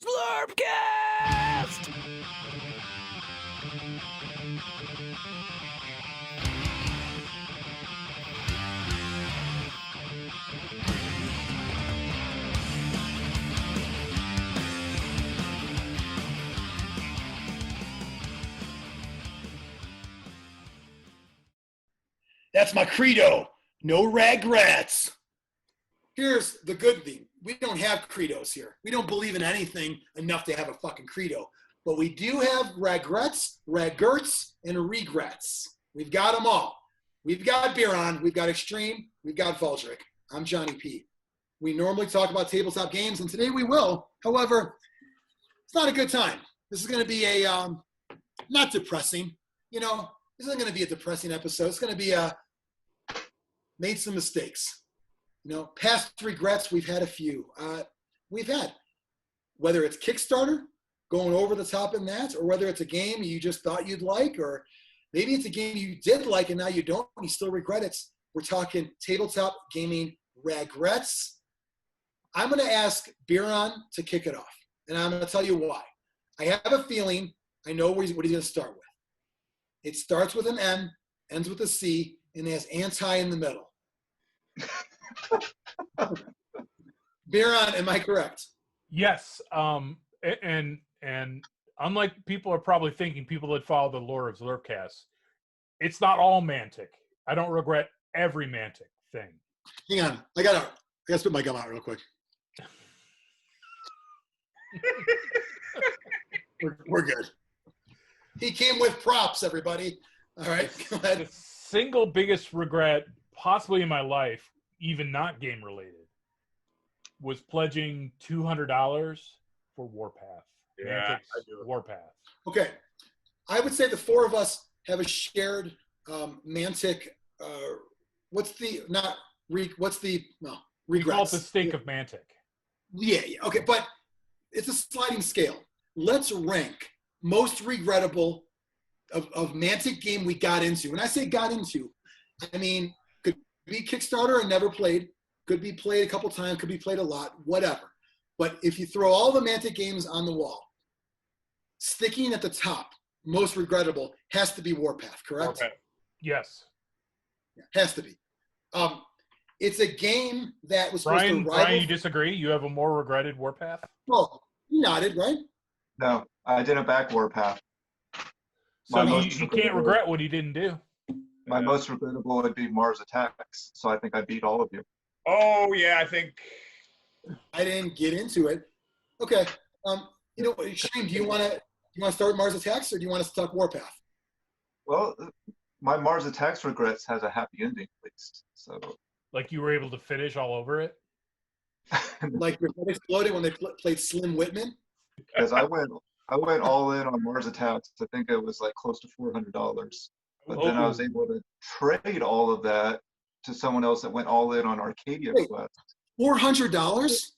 Zlurpcast! That's my credo. No regrets. Here's the good thing. We don't have credos here. We don't believe in anything enough to have a fucking credo. But we do have regrets, and regrets. We've got them all. We've got Biran, we've got Xtreme, we've got Valdric. I'm Jonny P. We normally talk about tabletop games, and today we will. However, it's not a good time. This is going to be a, not depressing. You know, this isn't going to be a depressing episode. It's going to be a, made some mistakes. You know, past regrets, we've had a few. We've had, whether it's Kickstarter, going over the top in that, or whether it's a game you just thought you'd like, or maybe it's a game you did like and now you don't, and you still regret it. We're talking tabletop gaming regrets. I'm going to ask Biran to kick it off, and I'm going to tell you why. I have a feeling I know what he's going to start with. It starts with an M, ends with a C, and has anti in the middle. Biran, am I correct? Yes. And unlike people are probably thinking, people that follow the lore of Zlurpcast, it's not all Mantic. I don't regret every Mantic thing. Hang on. I gotta spit my gum out real quick. We're good. He came with props, everybody. All right, go ahead. The single biggest regret possibly in my life, even not game related, was pledging $200 for Warpath. Yeah, Mantic's Warpath. Okay, I would say the four of us have a shared Mantic. What's the regrets? We call it the stink of Mantic. Yeah. Okay, but it's a sliding scale. Let's rank most regrettable of Mantic game we got into. When I say got into, I mean could be Kickstarter and never played. Could be played a couple times. Could be played a lot. Whatever. But if you throw all the Mantic games on the wall, sticking at the top, most regrettable, has to be Warpath, correct? Warpath. Yes. Yeah, has to be. It's a game that was supposed to rival... Brian, you disagree? You have a more regretted Warpath? Oh, you nodded, right? No, I didn't back Warpath. So you can't regret what he didn't do. My most regrettable would be Mars Attacks, so I think I beat all of you. Oh, yeah, I think... I didn't get into it. Okay. You know, Shane, do you want to start Mars Attacks, or do you want us to talk Warpath? Well, my Mars Attacks regrets has a happy ending, at least. So, like you were able to finish all over it? Like your head exploded when they played Slim Whitman? Because I went all in on Mars Attacks. I think it was like close to $400. But then I was able to trade all of that to someone else that went all in on Arcadia Quest. $400?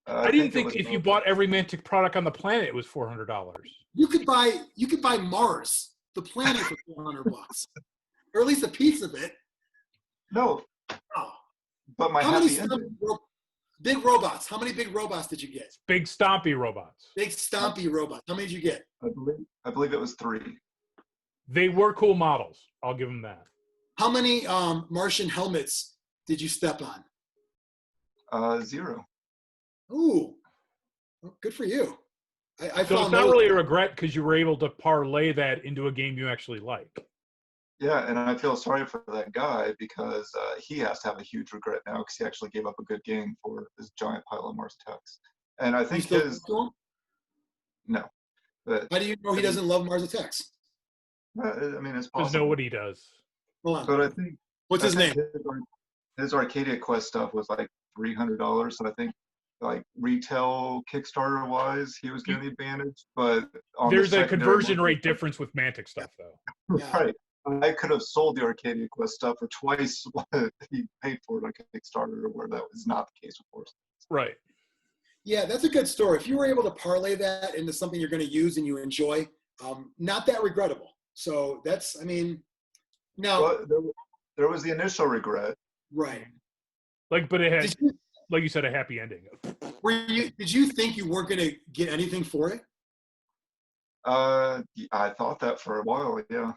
I didn't think if you bought every Mantic product on the planet, it was $400. You could buy Mars, the planet, for $400, or at least a piece of it. No. Oh. But my happy ending. Big robots. How many big robots did you get? Big stompy robots. Big stompy robots. How many did you get? I believe it was 3. They were cool models. I'll give them that. How many Martian helmets did you step on? 0. Ooh, well, good for you. I so it's not really a regret because you were able to parlay that into a game you actually like. Yeah, and I feel sorry for that guy because he has to have a huge regret now because he actually gave up a good game for this giant pile of Mars Attacks. And I think no. But, how do you know he doesn't love Mars Attacks? I mean, it's possible. Because nobody does. Hold on. But I think what's his name? His Arcadia Quest stuff was like $300, so I think like retail Kickstarter wise, he was getting the advantage. But there's a conversion rate difference with Mantic stuff, though. Yeah. Right. I could have sold the Arcadia Quest stuff for twice what he paid for it on Kickstarter, where that was not the case, of course. Right. Yeah, that's a good story. If you were able to parlay that into something you're going to use and you enjoy, not that regrettable. So that's, I mean, now. Well, there was the initial regret. Right. Like, but it had, like you said, a happy ending. Did you think you weren't going to get anything for it? I thought that for a while, yeah.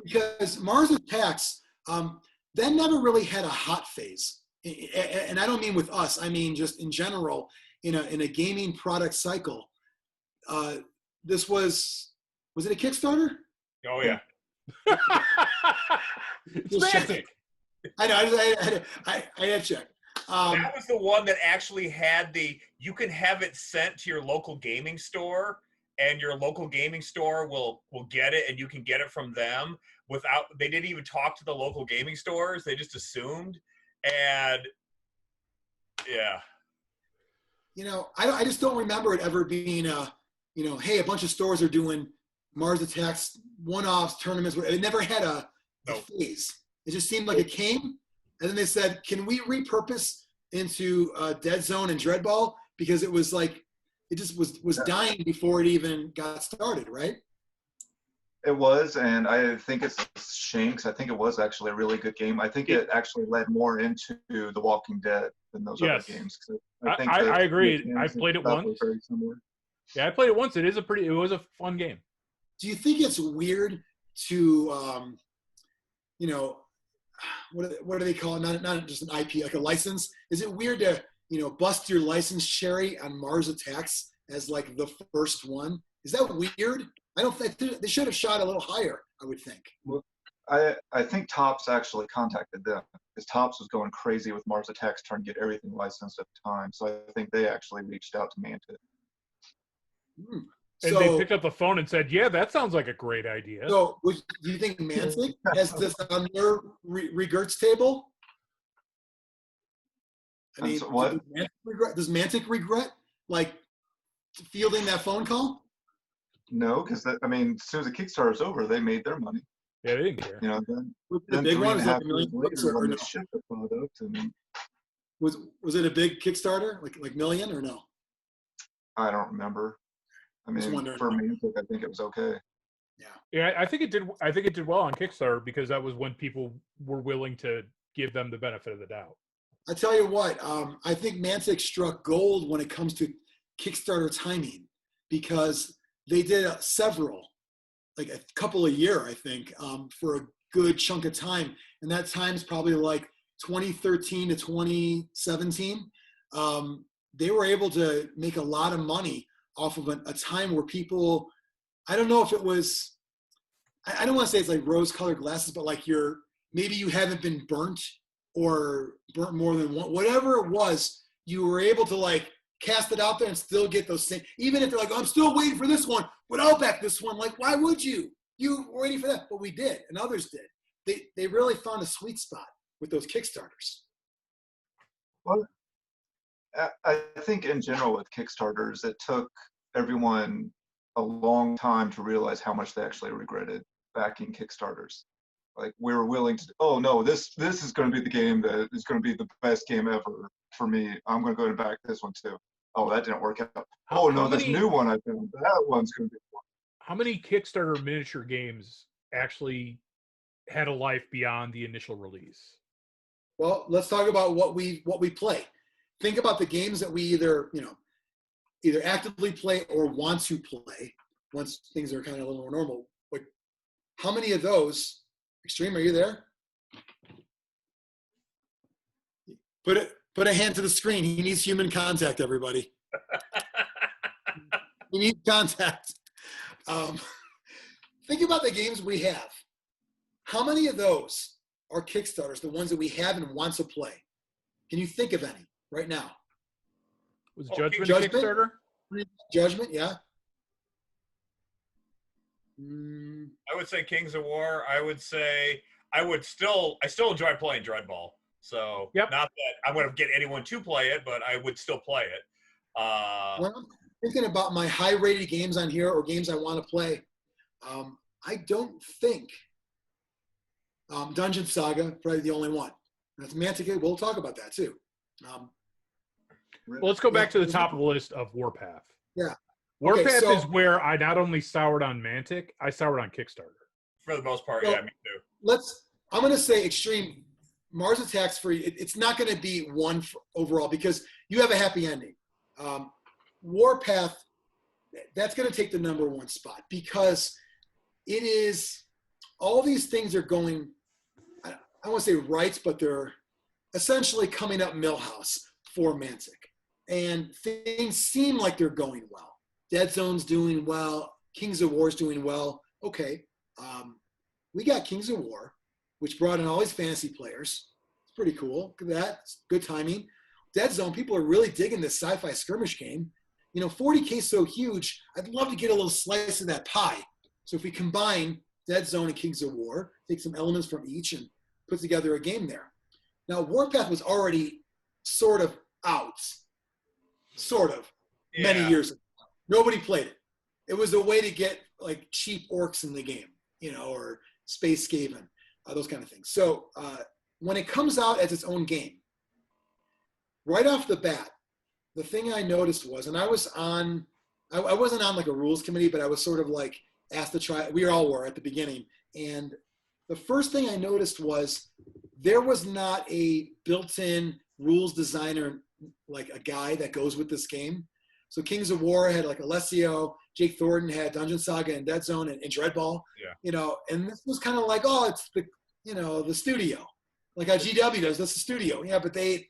Because Mars Attacks, that never really had a hot phase. And I don't mean with us, I mean just in general, in a gaming product cycle. This was it a Kickstarter? Oh yeah. It's Mantic. I know, I had to check. That was the one that actually had you can have it sent to your local gaming store, and your local gaming store will get it, and you can get it from them without, they didn't even talk to the local gaming stores. They just assumed. And yeah. I just don't remember it ever being hey, a bunch of stores are doing Mars Attacks one-offs, tournaments. It never had a phase. It just seemed like it came, and then they said, can we repurpose into Dead Zone and Dreadball? Because it was like, it just was dying before it even got started, right? It was, and I think it's a shame because I think it was actually a really good game. I think it actually led more into The Walking Dead than those other games. I agree. I played it once. Very similar. Yeah, I played it once. It was a fun game. Do you think it's weird to, what do they call it? Not just an IP, like a license. Is it weird to, bust your license cherry on Mars Attacks as like the first one? Is that weird? I don't think they should have shot a little higher, I would think. Well, I think Topps actually contacted them because Topps was going crazy with Mars Attacks trying to get everything licensed at the time. So I think they actually reached out to Mantic. And they picked up the phone and said, yeah, that sounds like a great idea. So do you think Mantic has this on their regrets table? I mean, what? Does Mantic regret like fielding that phone call? No, because as soon as the Kickstarter's over, they made their money. Yeah, they didn't care. The big one was like $1 million or no? The product and was it a big Kickstarter, like million or no? I don't remember. For Mantic, I think it was okay. Yeah, I think it did. I think it did well on Kickstarter because that was when people were willing to give them the benefit of the doubt. I tell you what, I think Mantic struck gold when it comes to Kickstarter timing because they did several, like a couple a year, I think, for a good chunk of time. And that time's probably like 2013 to 2017. They were able to make a lot of money off of a time where people, I don't know if it was, I don't want to say it's like rose-colored glasses, but like maybe you haven't been burnt or burnt more than one, whatever it was, you were able to like cast it out there and still get those same, even if they're like, I'm still waiting for this one, but I'll back this one. Like, why would you? You were waiting for that, but we did, and others did. They really found a sweet spot with those Kickstarters. Well, I think in general with Kickstarters, it took everyone a long time to realize how much they actually regretted backing Kickstarters. Like we were willing to, oh no, this is going to be the game that is going to be the best game ever for me. I'm going to go and back this one too. Oh, that didn't work out. This new one I found, that one's going to be fun. How many Kickstarter miniature games actually had a life beyond the initial release? Well, let's talk about what we play. Think about the games that we either actively play or want to play once things are kind of a little more normal. But how many of those, Xtreme, are you there? Put a hand to the screen. He needs human contact, everybody. He needs contact. Think about the games we have. How many of those are Kickstarters, the ones that we have and want to play? Can you think of any right now? Was Judgment a Kickstarter? Judgment, yeah. I would say Kings of War. I would say I still enjoy playing Dreadball. So not that I'm going to get anyone to play it, but I would still play it. When I'm thinking about my high-rated games on here or games I want to play, I don't think Dungeon Saga, probably the only one. That's Mantic. We'll talk about that too. Well, let's go back to the top of the list of Warpath. Yeah. Warpath is where I not only soured on Mantic, I soured on Kickstarter. For the most part, yeah, me too. I'm going to say Xtreme, Mars Attacks for you, it's not going to be one overall because you have a happy ending. Warpath, that's going to take the #1 spot because it is, all these things are going, I don't want to say right, but they're essentially coming up Millhouse for Mantic. And things seem like they're going well. Dead Zone's doing well. Kings of War's doing well. Okay. We got Kings of War, which brought in all these fantasy players. It's pretty cool. Look at that. It's good timing. Dead Zone, people are really digging this sci-fi skirmish game. 40K is so huge. I'd love to get a little slice of that pie. So if we combine Dead Zone and Kings of War, take some elements from each and put together a game there. Now, Warpath was already sort of out. Many years ago. Nobody played it. It was a way to get like cheap orcs in the game, or Space Skaven, those kind of things. So when it comes out as its own game, right off the bat, the thing I noticed was, and I wasn't on like a rules committee, but I was sort of like asked to try, we all were at the beginning. And the first thing I noticed was there was not a built-in rules designer, like a guy that goes with this game. So Kings of War had like Alessio, Jake Thornton had Dungeon Saga and Dead Zone and Dreadball. Yeah. And this was kind of like, oh, it's the, the studio. Like how GW does, that's the studio. Yeah, but they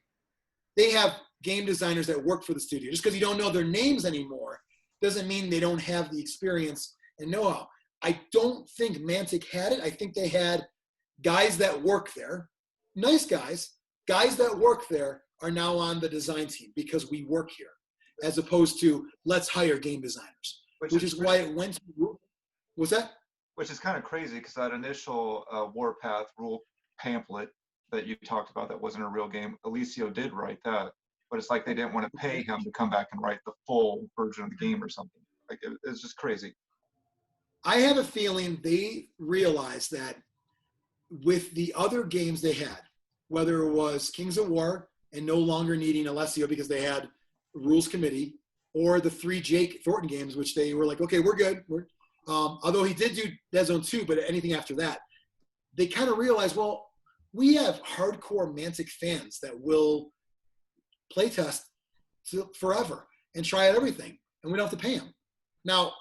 have game designers that work for the studio. Just because you don't know their names anymore doesn't mean they don't have the experience and know-how. I don't think Mantic had it. I think they had guys that work there, nice guys that work there are now on the design team because we work here, as opposed to let's hire game designers, which is why it went to, what's that? Which is kind of crazy because that initial Warpath rule pamphlet that you talked about that wasn't a real game, Alessio did write that, but it's like they didn't want to pay him to come back and write the full version of the game or something. Like it's just crazy. I have a feeling they realized that with the other games they had, whether it was Kings of War and no longer needing Alessio because they had a rules committee, or the 3 Jake Thornton games, which they were like, okay, we're good. Although he did do Dead Zone 2, but anything after that, they kind of realized, well, we have hardcore Mantic fans that will playtest forever and try out everything, and we don't have to pay them. Now,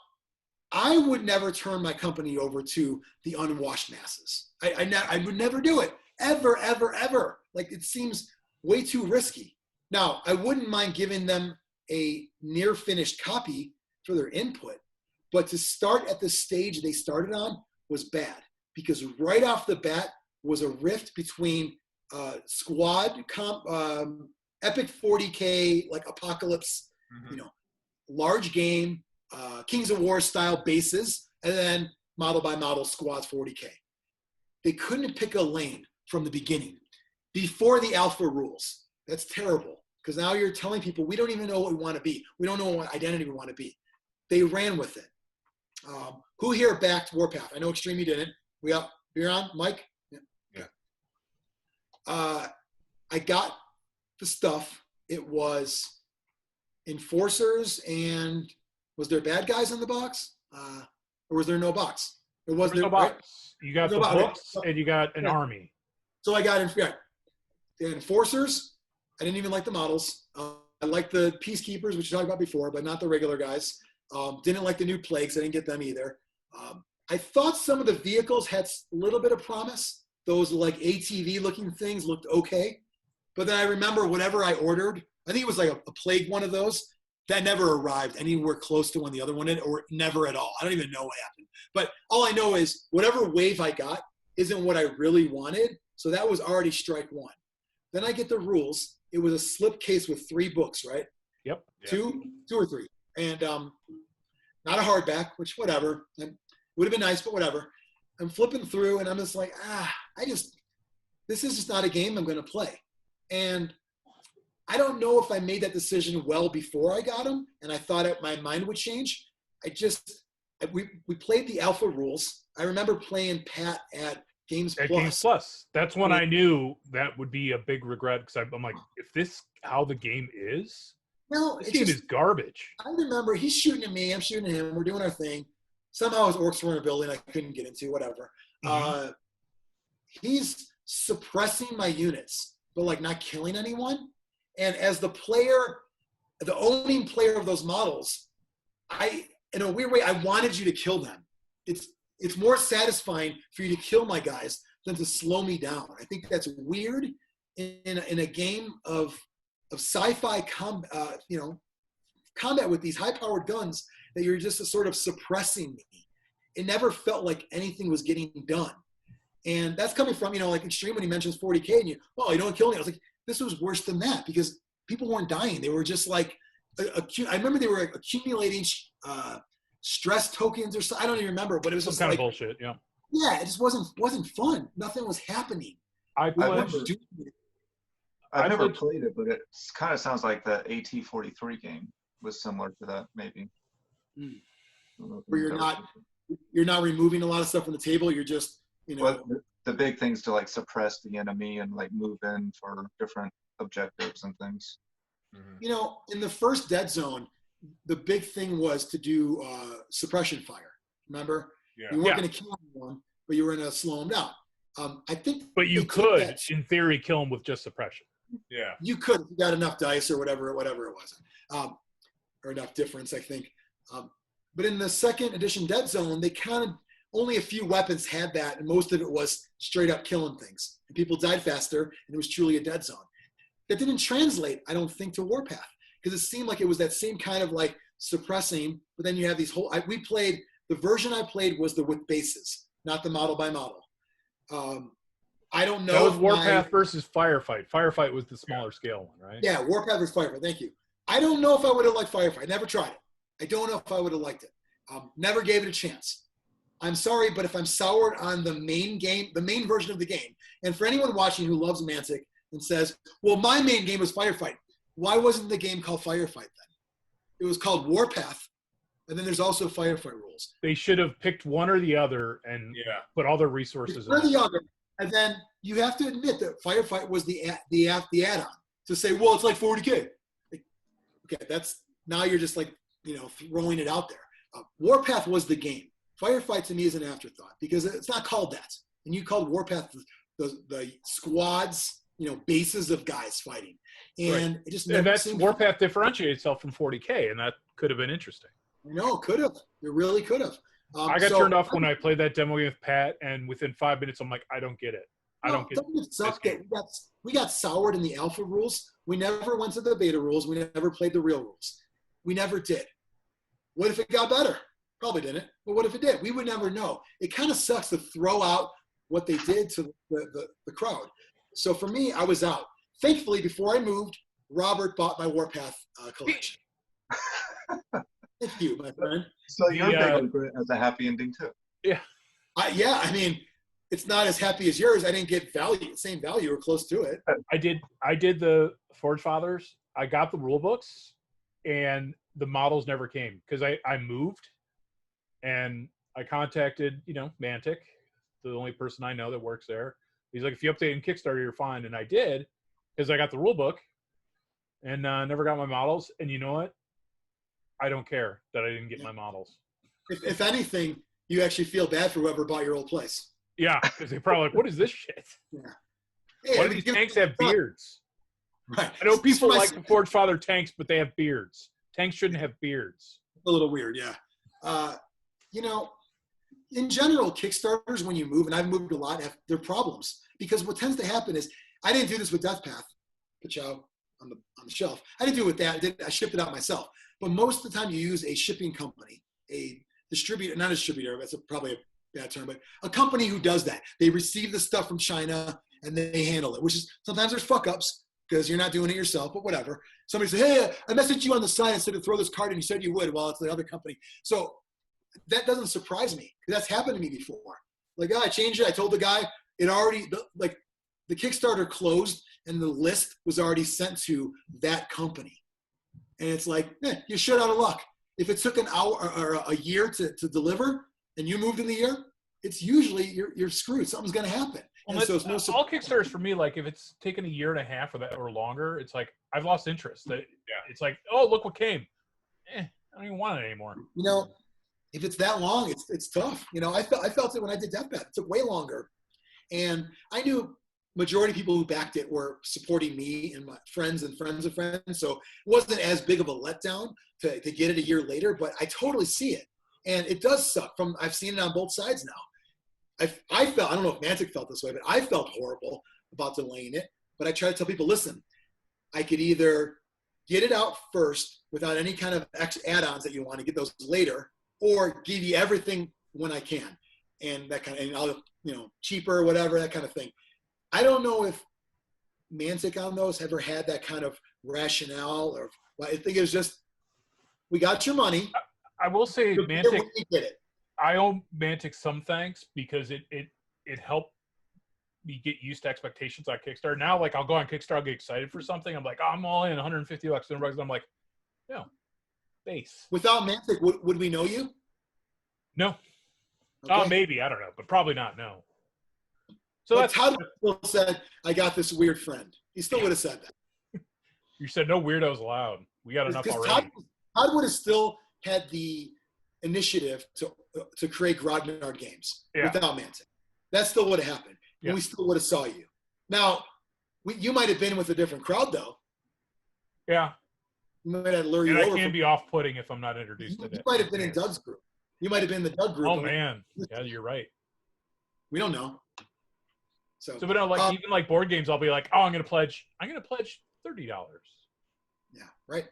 I would never turn my company over to the unwashed masses. I would never do it, ever, ever, ever. Like, it seems way too risky. Now, I wouldn't mind giving them a near-finished copy for their input, but to start at the stage they started on was bad, because right off the bat was a rift between squad epic 40K, like Apocalypse, large game, Kings of War style bases, and then model by model squads 40K. They couldn't pick a lane from the beginning before the alpha rules. That's terrible, because now you're telling people we don't even know what we want to be. We don't know what identity we want to be. They ran with it. Who here backed Warpath? I know Xtreme you didn't. We got Biran, Mike? Yeah. I got the stuff. It was Enforcers, and was there bad guys in the box? Or was there no box? There was no box. Right? You got the books and you got an army. So I got the Enforcers. I didn't even like the models. I liked the Peacekeepers, which you talked about before, but not the regular guys. Didn't like the new Plagues. I didn't get them either. I thought some of the vehicles had a little bit of promise. Those like ATV looking things looked okay. But then I remember whatever I ordered, I think it was like a Plague one of those, that never arrived anywhere close to when the other one did, or never at all. I don't even know what happened. But all I know is whatever wave I got isn't what I really wanted. So that was already strike one. Then I get the rules. It was a slipcase with 3 books, right? Yep. Two or 3. And not a hardback, which whatever. Would have been nice, but whatever. I'm flipping through and I'm just like, this is just not a game I'm going to play. And I don't know if I made that decision well before I got them, and I thought my mind would change. We played the alpha rules. I remember playing Pat at Games Plus. Games Plus. That's when I knew that would be a big regret, because I'm like, if this how the game is, this game is garbage. I remember he's shooting at me, I'm shooting at him, we're doing our thing. Somehow his orcs were in a building I couldn't get into, whatever. Mm-hmm. He's suppressing my units, but like not killing anyone. And as the player, the owning player of those models, in a weird way, I wanted you to kill them. It's more satisfying for you to kill my guys than to slow me down. I think that's weird in a game of sci-fi combat with these high-powered guns, that you're just sort of suppressing me. It never felt like anything was getting done. And that's coming from, like Xtreme, when he mentions 40K and you don't kill me. I was like, this was worse than that, because people weren't dying. They were just like, I remember they were accumulating stress tokens or something. I don't even remember, but it was some just kind like, of bullshit. Yeah. Yeah, it just wasn't fun. Nothing was happening. I've never played it, but it kind of sounds like the AT-43 game was similar to that, maybe. Where you're not removing a lot of stuff from the table. You're just, Well, the big things to like suppress the enemy and like move in for different objectives and things. In the first Dead Zone, the big thing was to do suppression fire. Remember? Yeah. You weren't going to kill anyone, but you were going to slow them down. I think. But you could, in theory, kill them with just suppression. Yeah. You could, if you got enough dice or whatever it was, or enough difference, I think. But in the second edition Dead Zone, they counted only a few weapons had that, and most of it was straight up killing things. And people died faster, and it was truly a dead zone. That didn't translate, I don't think, to Warpath, because it seemed like it was that same kind of like suppressing, but then you have these whole, the version I played was the with bases, not the model by model. I don't know. That was Warpath versus Firefight. Firefight was the smaller scale one, right? Yeah, Warpath versus Firefight, thank you. I don't know if I would have liked Firefight. I never tried it. I don't know if I would have liked it. Never gave it a chance. I'm sorry, but if I'm soured on the main game, the main version of the game, and for anyone watching who loves Mantic and says, well, my main game was Firefight, why wasn't the game called Firefight then? It was called Warpath, and then there's also Firefight rules. They should have picked one or the other and put all their resources in the other, and then you have to admit that Firefight was the add-on to say, well, it's like 40K. Like, okay, that's, now you're just like, throwing it out there. Warpath was the game. Firefight to me is an afterthought because it's not called that. And you called Warpath the squads, bases of guys fighting. And it just never seemed Warpath differentiates itself from 40K, and that could have been interesting. No, it could have. It really could have. I got turned off when I played that demo game with Pat, and within 5 minutes, I'm like, I don't get it. I don't get it. We got soured in the alpha rules. We never went to the beta rules. We never played the real rules. We never did. What if it got better? Probably didn't. But what if it did? We would never know. It kind of sucks to throw out what they did to the crowd. So for me, I was out. Thankfully, before I moved, Robert bought my Warpath collection. Thank you, my friend. So your big regret has a happy ending too. Yeah. I mean, it's not as happy as yours. I didn't get same value or close to it. I did the Forge Fathers. I got the rule books, and the models never came because I moved, and I contacted Mantic, the only person I know that works there. He's like, if you update in Kickstarter, you're fine, and I did because I got the rule book, and never got my models. And you know what? I don't care that I didn't get my models. If anything, you actually feel bad for whoever bought your old place. Yeah, because they're probably like, what is this shit? Yeah. Hey, why do these tanks have beards? Right. I know people like the Forge Father tanks, but they have beards. Tanks shouldn't have beards. A little weird, yeah. In general, Kickstarters, when you move, and I've moved a lot, have their problems. Because what tends to happen is, I didn't do this with Death Path, Pachow, on the shelf. I didn't do it with that. I shipped it out myself. But most of the time you use a shipping company, a distributor, not a distributor, that's probably a bad term, but a company who does that. They receive the stuff from China and they handle it, which is, sometimes there's fuck ups because you're not doing it yourself, but whatever. Somebody says, hey, I messaged you on the side and said to throw this card in. You said you would. Well, it's the other company. So that doesn't surprise me because that's happened to me before. Like, I changed it. I told the guy it already, the Kickstarter closed and the list was already sent to that company. And it's like, you're shit out of luck. If it took an hour or a year to deliver and you moved in the year, it's usually you're screwed. Something's going to happen. Well, and so it's no all Kickstarters for me, like if it's taken a year and a half or longer, it's like I've lost interest. It's like, oh, look what came. I don't even want it anymore. If it's that long, it's tough. I felt it when I did Death Path. It took way longer. And I knew, majority of people who backed it were supporting me and my friends and friends of friends. So it wasn't as big of a letdown to get it a year later, but I totally see it. And it does suck. I've seen it on both sides now. I felt, I don't know if Mantic felt this way, but I felt horrible about delaying it. But I try to tell people, listen, I could either get it out first without any kind of add-ons that you want to get those later, or give you everything when I can. And that kind of, and I'll, cheaper or whatever, that kind of thing. I don't know if Mantic on those ever had that kind of rationale, or I think it was just, we got your money. I will say Mantic, get it. I owe Mantic some thanks because it helped me get used to expectations on Kickstarter. Now, like, I'll go on Kickstarter, I'll get excited for something. I'm like, oh, I'm all in, $150, $200. And I'm like, no, base. Without Mantic, would we know you? No. Okay. Oh, maybe. I don't know, but probably not. No. So but that's Todd still said, I got this weird friend. He still would have said that. You said no weirdos allowed. We got enough already. Todd would have still had the initiative to create Grognard games without Mantic. That still would have happened. And we still would have saw you. Now, you might have been with a different crowd, though. Yeah. You might have lured you and over. I can be off-putting if I'm not introduced to it. You might have been in Doug's group. You might have been in the Doug group. Oh, man. Yeah, you're right. We don't know. So but no, like, even like board games, I'll be like, oh, I'm going to pledge $30. Yeah, right.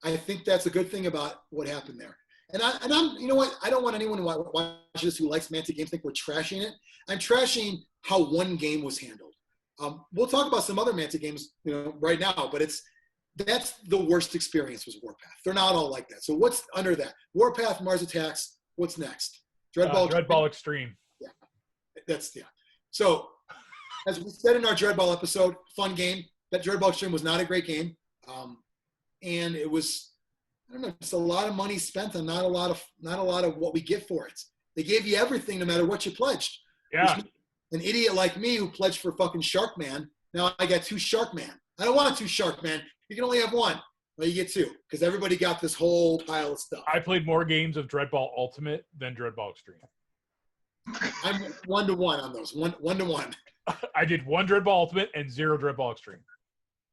I think that's a good thing about what happened there. And I'm, you know what? I don't want anyone who watches this who likes Mantic Games think we're trashing it. I'm trashing how one game was handled. We'll talk about some other Mantic games, right now, but that's the worst experience was Warpath. They're not all like that. So what's under that? Warpath, Mars Attacks. What's next? Dreadball Extreme. Yeah, So as we said in our Dreadball episode, fun game. That Dreadball Extreme was not a great game, and it was, I don't know, just a lot of money spent on not a lot of what we get for it. They gave you everything no matter what you pledged. Yeah. An idiot like me who pledged for fucking Sharkman, now I got 2 Sharkman. I don't want 2 Sharkman. You can only have 1. Well, you get 2 because everybody got this whole pile of stuff. I played more games of Dreadball Ultimate than Dreadball Extreme. I'm 1-to-1 on those. 1-to-1. I did 1 Dreadball Ultimate and 0 Dreadball Extreme.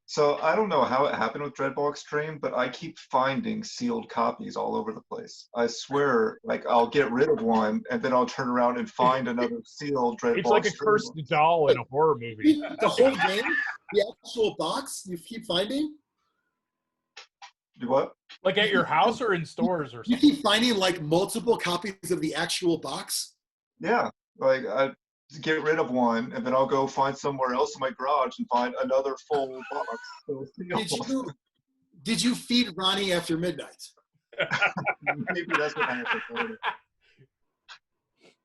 So I don't know how it happened with Dreadball Extreme, but I keep finding sealed copies all over the place. I swear, like, I'll get rid of one and then I'll turn around and find another sealed Dreadball. It's like Extreme a cursed doll in a horror movie. The whole game, the actual box, you keep finding. Do what? Like at your house or in stores or something? You keep finding like multiple copies of the actual box. Yeah, like I get rid of one and then I'll go find somewhere else in my garage and find another full box. Did you feed Ronnie after midnight? Maybe that's what happened.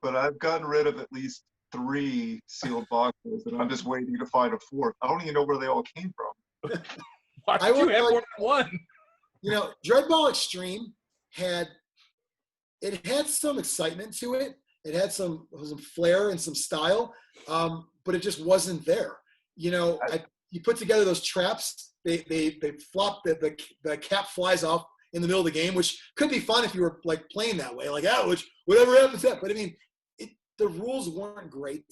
But I've gotten rid of at least 3 sealed boxes, and I'm just waiting to find a 4th. I don't even know where they all came from. Why did you have more than 1? Dreadball Extreme had some excitement to it. It had some flair and some style, but it just wasn't there. You put together those traps, they flop, the cap flies off in the middle of the game, which could be fun if you were like playing that way, like, whatever happens. But I mean, the rules weren't great.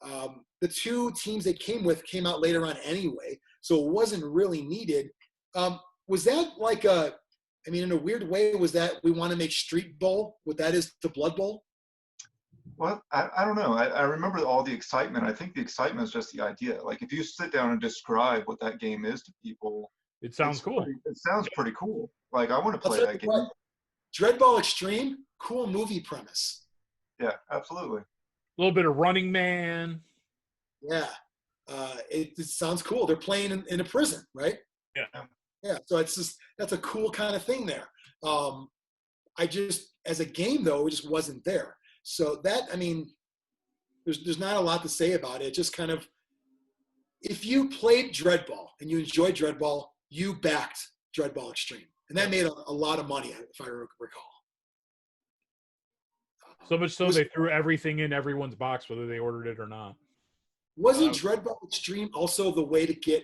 The 2 teams they came with came out later on anyway, so it wasn't really needed. Was that like in a weird way, was that we want to make Street Bowl what that is to Blood Bowl? Well, I don't know. I remember all the excitement. I think the excitement is just the idea. Like, if you sit down and describe what that game is to people, it sounds cool. It sounds pretty cool. Like, I want to play that game. Dreadball Extreme, cool movie premise. Yeah, absolutely. A little bit of Running Man. Yeah. It sounds cool. They're playing in a prison, right? Yeah. So that's a cool kind of thing there. As a game though, it just wasn't there. So there's not a lot to say about it. Just kind of, if you played Dreadball and you enjoyed Dreadball, you backed Dreadball Extreme. And that made a lot of money, if I recall. So much so they threw everything in everyone's box, whether they ordered it or not. Wasn't Dreadball Extreme also the way to get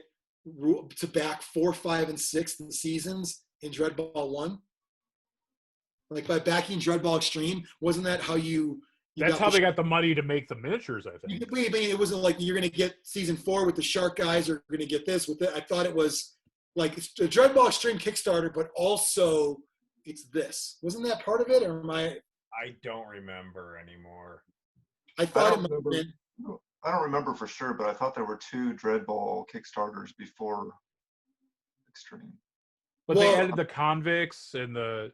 to back 4, 5, and 6 the seasons in Dreadball 1? Like by backing Dreadball Extreme, wasn't that how you That's how they got the money to make the miniatures, I think. I mean, it wasn't like you're going to get season 4 with the shark guys, or going to get this with it. I thought it was like the Dreadball Extreme Kickstarter, but also it's this. Wasn't that part of it, or am I? I don't remember anymore. I thought I don't remember for sure, but I thought there were 2 Dreadball Kickstarters before Extreme. But they added the convicts and the.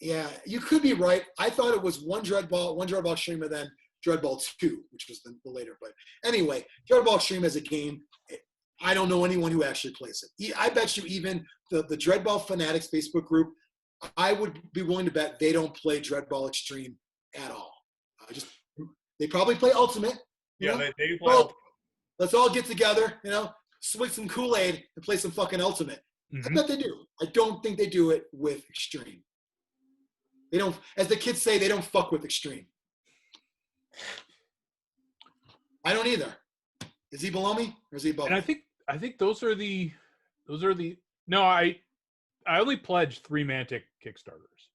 Yeah, you could be right. I thought it was one Dreadball Extreme, and then Dreadball 2, which was the later. But anyway, Dreadball Extreme as a game, I don't know anyone who actually plays it. I bet you even the Dreadball Fanatics Facebook group, I would be willing to bet they don't play Dreadball Extreme at all. They probably play Ultimate. Yeah, they do play Ultimate. Let's all get together, swig some Kool-Aid and play some fucking Ultimate. I bet they do. I don't think they do it with Extreme. They don't, as the kids say, they don't fuck with Extreme. I don't either. Is he below me or is he above me? And I think those are the no, I only pledged 3 Mantic Kickstarters.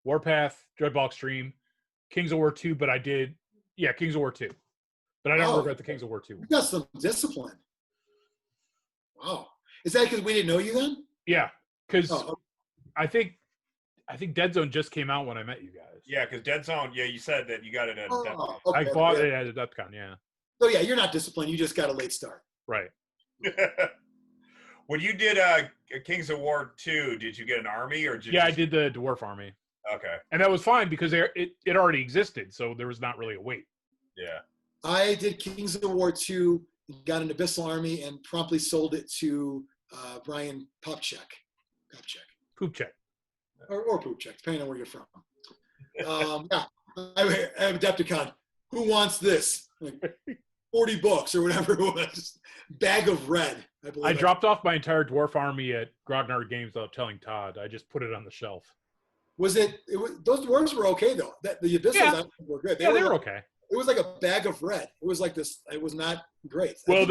Warpath, Dreadball Extreme, Kings of War 2, but I did Kings of War 2. But I don't regret the Kings of War 2. You got some discipline. Wow. Is that because we didn't know you then? Yeah, because I think Dead Zone just came out when I met you guys. Yeah, because Dead Zone, you said that you got it at Dead Zone. Okay, I bought it at DEFCON, yeah. So yeah, you're not disciplined. You just got a late start. Right. When you did Kings of War 2, did you get an army or? I did the Dwarf Army. Okay. And that was fine because it already existed, so there was not really a wait. Yeah. I did Kings of War 2, got an Abyssal Army, and promptly sold it to Brian Popchek. Poopcheck. Or Poopcheck, depending on where you're from. I have Adepticon. Who wants this? Like $40 or whatever it was. Bag of red. I dropped off my entire Dwarf Army at Grognard Games without telling Todd. I just put it on the shelf. Was those dwarves were okay though. The Abyssals were good. They were okay. It was like a bag of red. It was like this. It was not great. Well,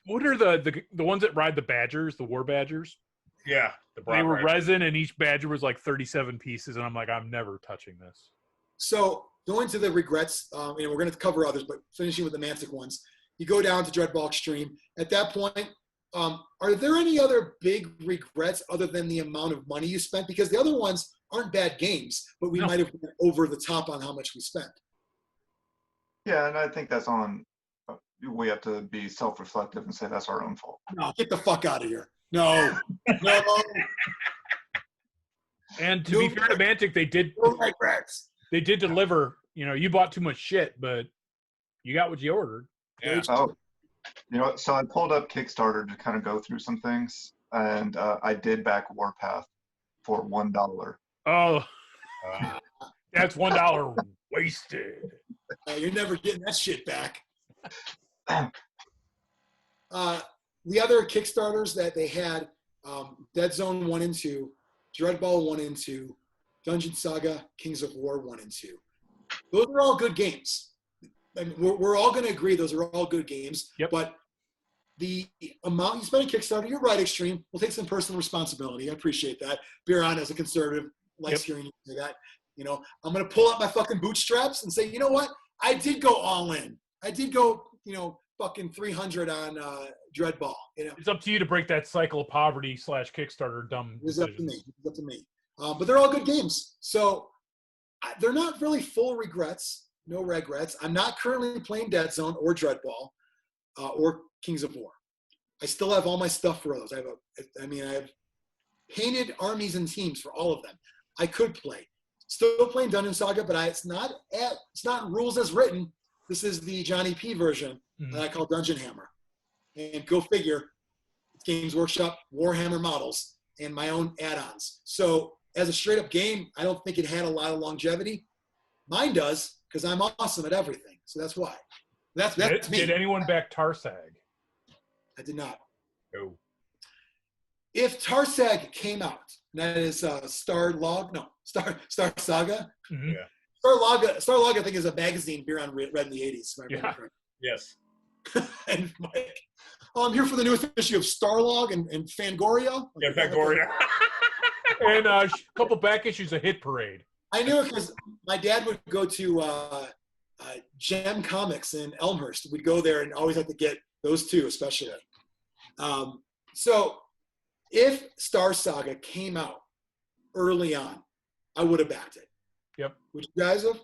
what are the ones that ride the badgers, the war badgers? Yeah, they were resin, and each badger was like 37 pieces, and I'm like, I'm never touching this. So going to the regrets, we're going to cover others, but finishing with the Mantic ones, you go down to Dreadball Extreme. At that point, are there any other big regrets other than the amount of money you spent? Because the other ones aren't bad games, but we might have been over the top on how much we spent. Yeah, and I think that's on. We have to be self-reflective and say that's our own fault. No, get the fuck out of here. No. And to be fair to Mantic, they did deliver. You bought too much shit, but you got what you ordered. Yeah. Oh, so I pulled up Kickstarter to kind of go through some things, and I did back Warpath for $1. Oh, that's $1 wasted. You're never getting that shit back. The other Kickstarters that they had, Dead Zone 1 and 2, Dreadball 1 and 2, Dungeon Saga, Kings of War 1 and 2. Those are all good games. And we're all going to agree those are all good games. Yep. But the amount you spend on Kickstarter, you're right, Extreme. We'll take some personal responsibility. I appreciate that. Biran, as a conservative, likes hearing you say that. I'm going to pull up my fucking bootstraps and say, you know what? I did go all in. I did go, fucking 300 on Dreadball. It's up to you to break that cycle of poverty / Kickstarter dumb. It's up to me. It's up to me. But they're all good games. So they're not really full regrets. No regrets. I'm not currently playing Dead Zone or Dreadball or Kings of War. I still have all my stuff for those. I have painted armies and teams for all of them. I could play. Still playing Dungeon Saga, but it's not rules as written. This is the Jonny P version that I call Dungeon Hammer. And go figure, it's Games Workshop, Warhammer models, and my own add-ons. So as a straight-up game, I don't think it had a lot of longevity. Mine does, because I'm awesome at everything. So that's why. That's me. Did anyone back Tarsag? I did not. No. If Tarsag came out, that is Star Saga. Mm-hmm. Yeah. Star Log, I think, is a magazine Biran read in the 80s. Yeah. Yes. And Mike, I'm here for the newest issue of Starlog and Fangoria. Yeah, Fangoria. And a couple back issues of Hit Parade. I knew it because my dad would go to Gem Comics in Elmhurst. We'd go there and always have to get those two, especially. So if Star Saga came out early on, I would have backed it. Yep. Would you guys have?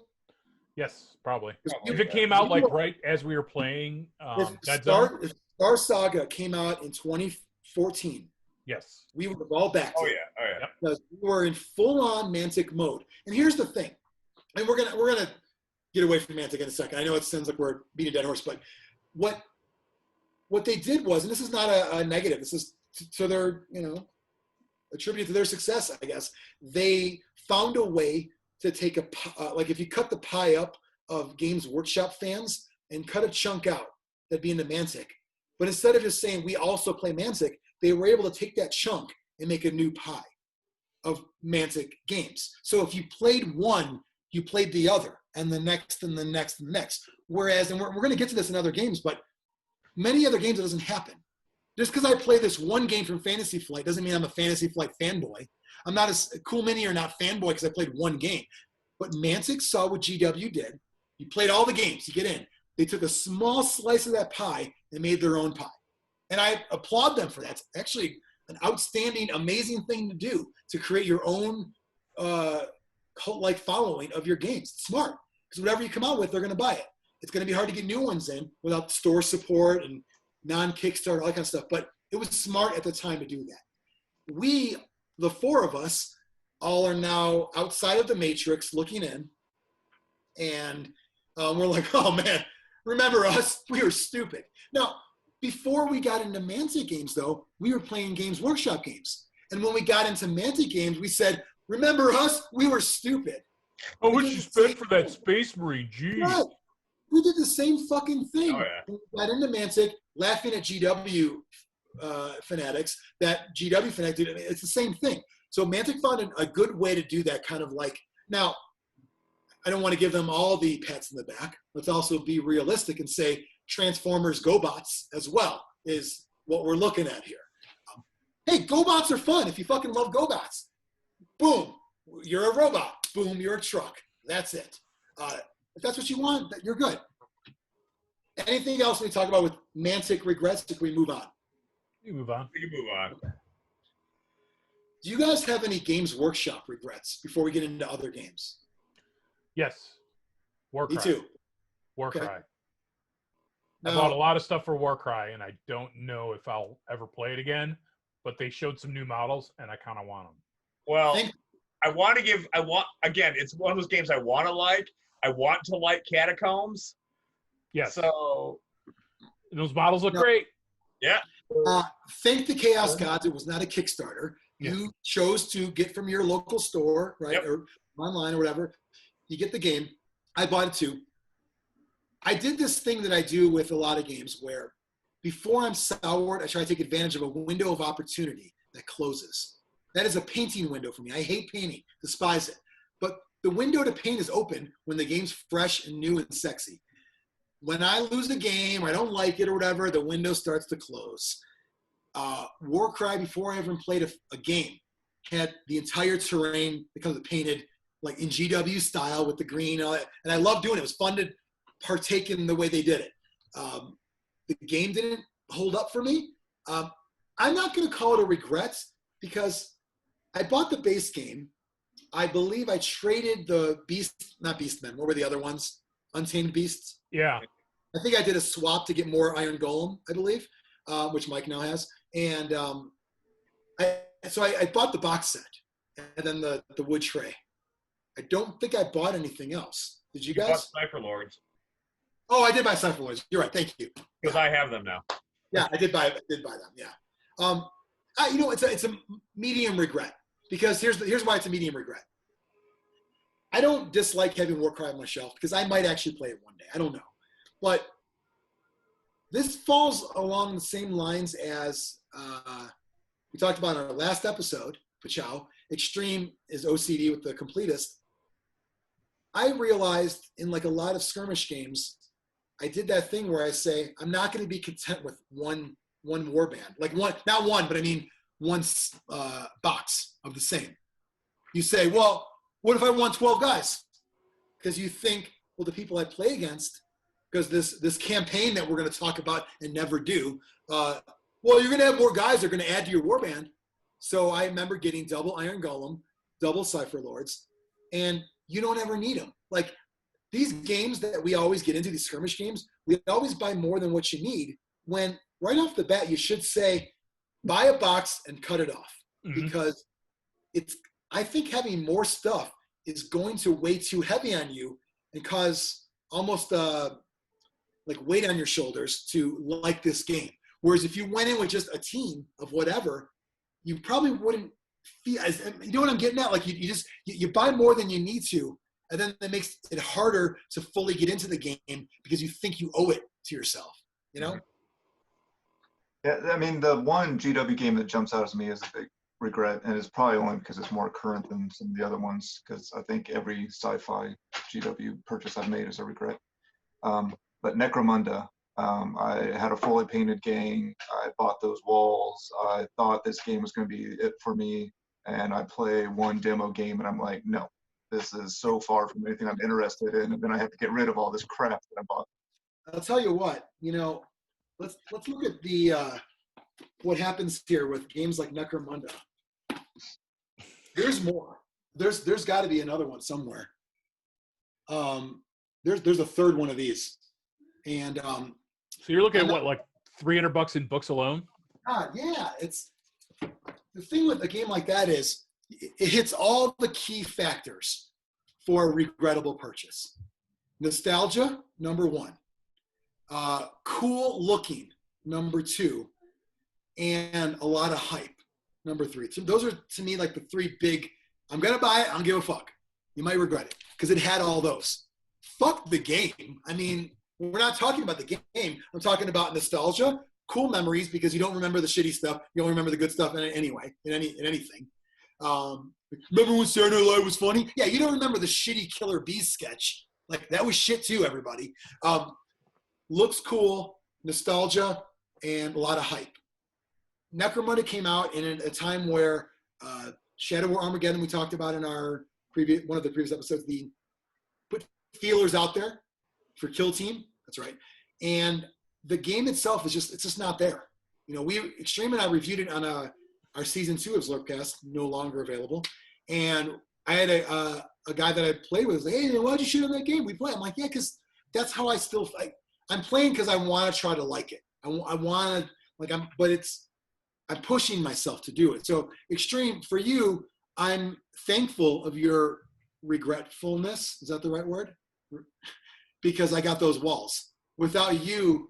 Yes, probably. Probably, If it came out like right as we were playing If Dead Zone. If Star Saga came out in 2014, Yes. we would have all backed Oh it. yeah, oh yeah. Yep. Because we were in full-on Mantic mode. And here's the thing, and we're gonna get away from Mantic in a second. I know it sounds like we're beating a dead horse, but what they did was, and this is not a negative, this is to their, attributed to their success, I guess. They found a way to take like if you cut the pie up of Games Workshop fans and cut a chunk out, that'd be into Mantic. But instead of just saying we also play Mantic, they were able to take that chunk and make a new pie of Mantic games. So if you played one, you played the other, and the next, and the next, and the next. Whereas, and we're going to get to this in other games, but many other games it doesn't happen. Just because I play this one game from Fantasy Flight doesn't mean I'm a Fantasy Flight fanboy. I'm not as Cool Mini or not fanboy because I played one game. But Mantic saw what GW did. You played all the games, you get in. They took a small slice of that pie and made their own pie. And I applaud them for that. It's actually an outstanding, amazing thing to do, to create your own cult-like following of your games. It's smart, because whatever you come out with, they're going to buy it. It's going to be hard to get new ones in without store support and non-Kickstarter, all that kind of stuff. But it was smart at the time to do that. We, the four of us, all are now outside of the matrix looking in. And we're like, oh man, remember us? We were stupid. Now, before we got into Mantic games, though, we were playing Games Workshop games. And when we got into Mantic games, we said, remember us? We were stupid. Oh, what you spent for that Space Marine? Geez. Right. We did the same fucking thing. Oh, yeah. When we got into Mantic, laughing at GW fanatics, that GW fanatic did. It's the same thing. So Mantic found a good way to do that, kind of like, now, I don't want to give them all the pats in the back. Let's also be realistic and say Transformers GoBots as well is what we're looking at here. Hey, GoBots are fun if you fucking love GoBots. Boom, you're a robot. Boom, you're a truck. That's it. If that's what you want, you're good. Anything else we talk about with Mantic regrets? Can we move on? You move on. We can move on. Do you guys have any Games Workshop regrets before we get into other games? Yes. Warcry. Me too. Warcry. Okay. I bought a lot of stuff for Warcry, and I don't know if I'll ever play it again, but they showed some new models, and I kind of want them. Well, again, it's one of those games I want to like. I want to like Catacombs. Yes. So those models look great. Yeah. Thank the Chaos Gods. It was not a Kickstarter. Yeah. You chose to get from your local store, right, Yep. or online or whatever. You get the game. I bought it too. I did this thing that I do with a lot of games where before I'm soured, I try to take advantage of a window of opportunity that closes. That is a painting window for me. I hate painting, despise it. But the window to paint is open when the game's fresh and new and sexy. When I lose a game or I don't like it or whatever, the window starts to close. Warcry, before I even played a game, had the entire terrain become painted like in GW style with the green and all that. And I love doing it. It was fun to partake in the way they did it. The game didn't hold up for me. I'm not going to call it a regret because I bought the base game. I believe I traded the not Beastmen. What were the other ones? Untamed Beasts? Yeah. I think I did a swap to get more Iron Golem, I believe, which Mike now has. And so I bought the box set and then the wood tray. I don't think I bought anything else. Did you guys? Bought Sniper Lords. Oh, I did buy Cypher Lords. You're right. Thank you. Because I have them now. Yeah, I did buy them. Yeah. It's a medium regret because here's why it's a medium regret. I don't dislike having Warcry on my shelf because I might actually play it one day. I don't know. But this falls along the same lines as we talked about in our last episode, Pachow. Xtreme is OCD with the completist. I realized in like a lot of skirmish games, I did that thing where I say, I'm not going to be content with one warband. Like not one, but I mean one box of the same. You say, well, What if I won 12 guys? Because you think, well, the people I play against, because this campaign that we're going to talk about and never do, well, you're going to have more guys that are going to add to your warband. So I remember getting double Iron Golem, double Cypher Lords, and you don't ever need them. Like these games that we always get into, these skirmish games, we always buy more than what you need, when right off the bat you should say, buy a box and cut it off. Because I think having more stuff is going to weigh too heavy on you and cause almost like weight on your shoulders to like this game. Whereas if you went in with just a team of whatever, you probably wouldn't feel, you know what I'm getting at? Like you buy more than you need to, and then that makes it harder to fully get into the game because you think you owe it to yourself, you know? Yeah, I mean, the one GW game that jumps out as me is a big regret, and it's probably only because it's more current than some of the other ones, because I think every sci-fi GW purchase I've made is a regret. But Necromunda, I had a fully painted gang. I bought those walls. I thought this game was going to be it for me, and I play one demo game, and I'm like, no, this is so far from anything I'm interested in, and then I have to get rid of all this crap that I bought. I'll tell you what, you know, let's look at the what happens here with games like Necromunda. There's more. There's got to be another one somewhere. There's a third one of these, and so you're looking at what, like $300 in books alone? God, yeah. It's the thing with a game like that is it hits all the key factors for a regrettable purchase. Nostalgia, number one. Cool looking, number two, and a lot of hype, number three. So those are, to me, like the three big, I'm going to buy it, I don't give a fuck. You might regret it, because it had all those. Fuck the game. I mean, we're not talking about the game. I'm talking about nostalgia, cool memories, because you don't remember the shitty stuff. You only remember the good stuff anyway, in anything. Remember when Saturday Night Live was funny? Yeah, you don't remember the shitty Killer Bees sketch. Like, that was shit too, everybody. Looks cool, nostalgia, and a lot of hype. Necromunda came out in a time where Shadow War Armageddon, we talked about in our one of the previous episodes, the put feelers out there for Kill Team. That's right. And the game itself is just not there. You know, Xtreme and I reviewed it on our season 2 of Zlurpcast, no longer available. And I had a guy that I played with was like, hey, why'd you shoot on that game? We play. I'm like, yeah, because that's how I still like. I'm playing because I want to try to like it. I want to like I'm pushing myself to do it. So Xtreme, for you, I'm thankful of your regretfulness. Is that the right word? Because I got those walls. Without you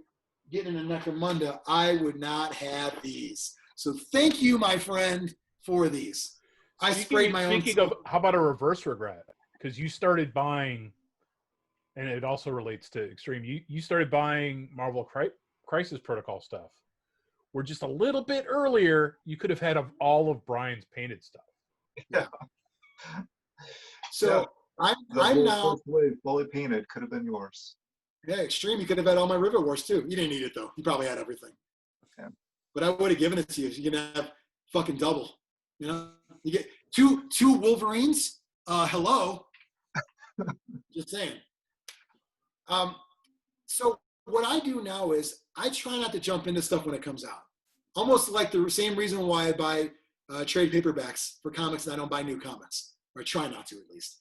getting a Necromunda, I would not have these. So thank you, my friend, for these. I sprayed my own. Speaking of, how about a reverse regret? Because you started buying, and it also relates to Xtreme, you started buying Marvel Crisis Protocol stuff. Where just a little bit earlier, you could have had all of Brian's painted stuff. Yeah. So yeah. I'm now fully painted. Could have been yours. Yeah, Xtreme. You could have had all my River Wars too. You didn't need it though. You probably had everything. Yeah. But I would have given it to you. You can have fucking double. You know, you get two Wolverines. Hello. Just saying. So what I do now is I try not to jump into stuff when it comes out. Almost like the same reason why I buy trade paperbacks for comics and I don't buy new comics, or I try not to at least,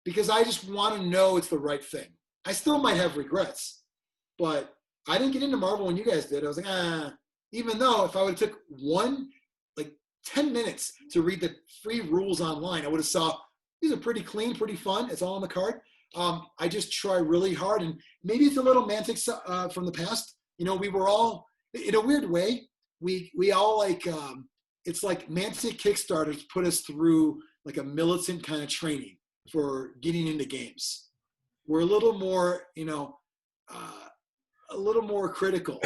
because I just want to know it's the right thing. I still might have regrets, but I didn't get into Marvel when you guys did. I was like, even though if I would have took 10 minutes to read the free rules online, I would have saw these are pretty clean, pretty fun. It's all on the card. I just try really hard, and maybe it's a little Mantic from the past. You know, we were all, in a weird way, we all like, it's like Mantic Kickstarters put us through like a militant kind of training for getting into games. We're a little more, you know, a little more critical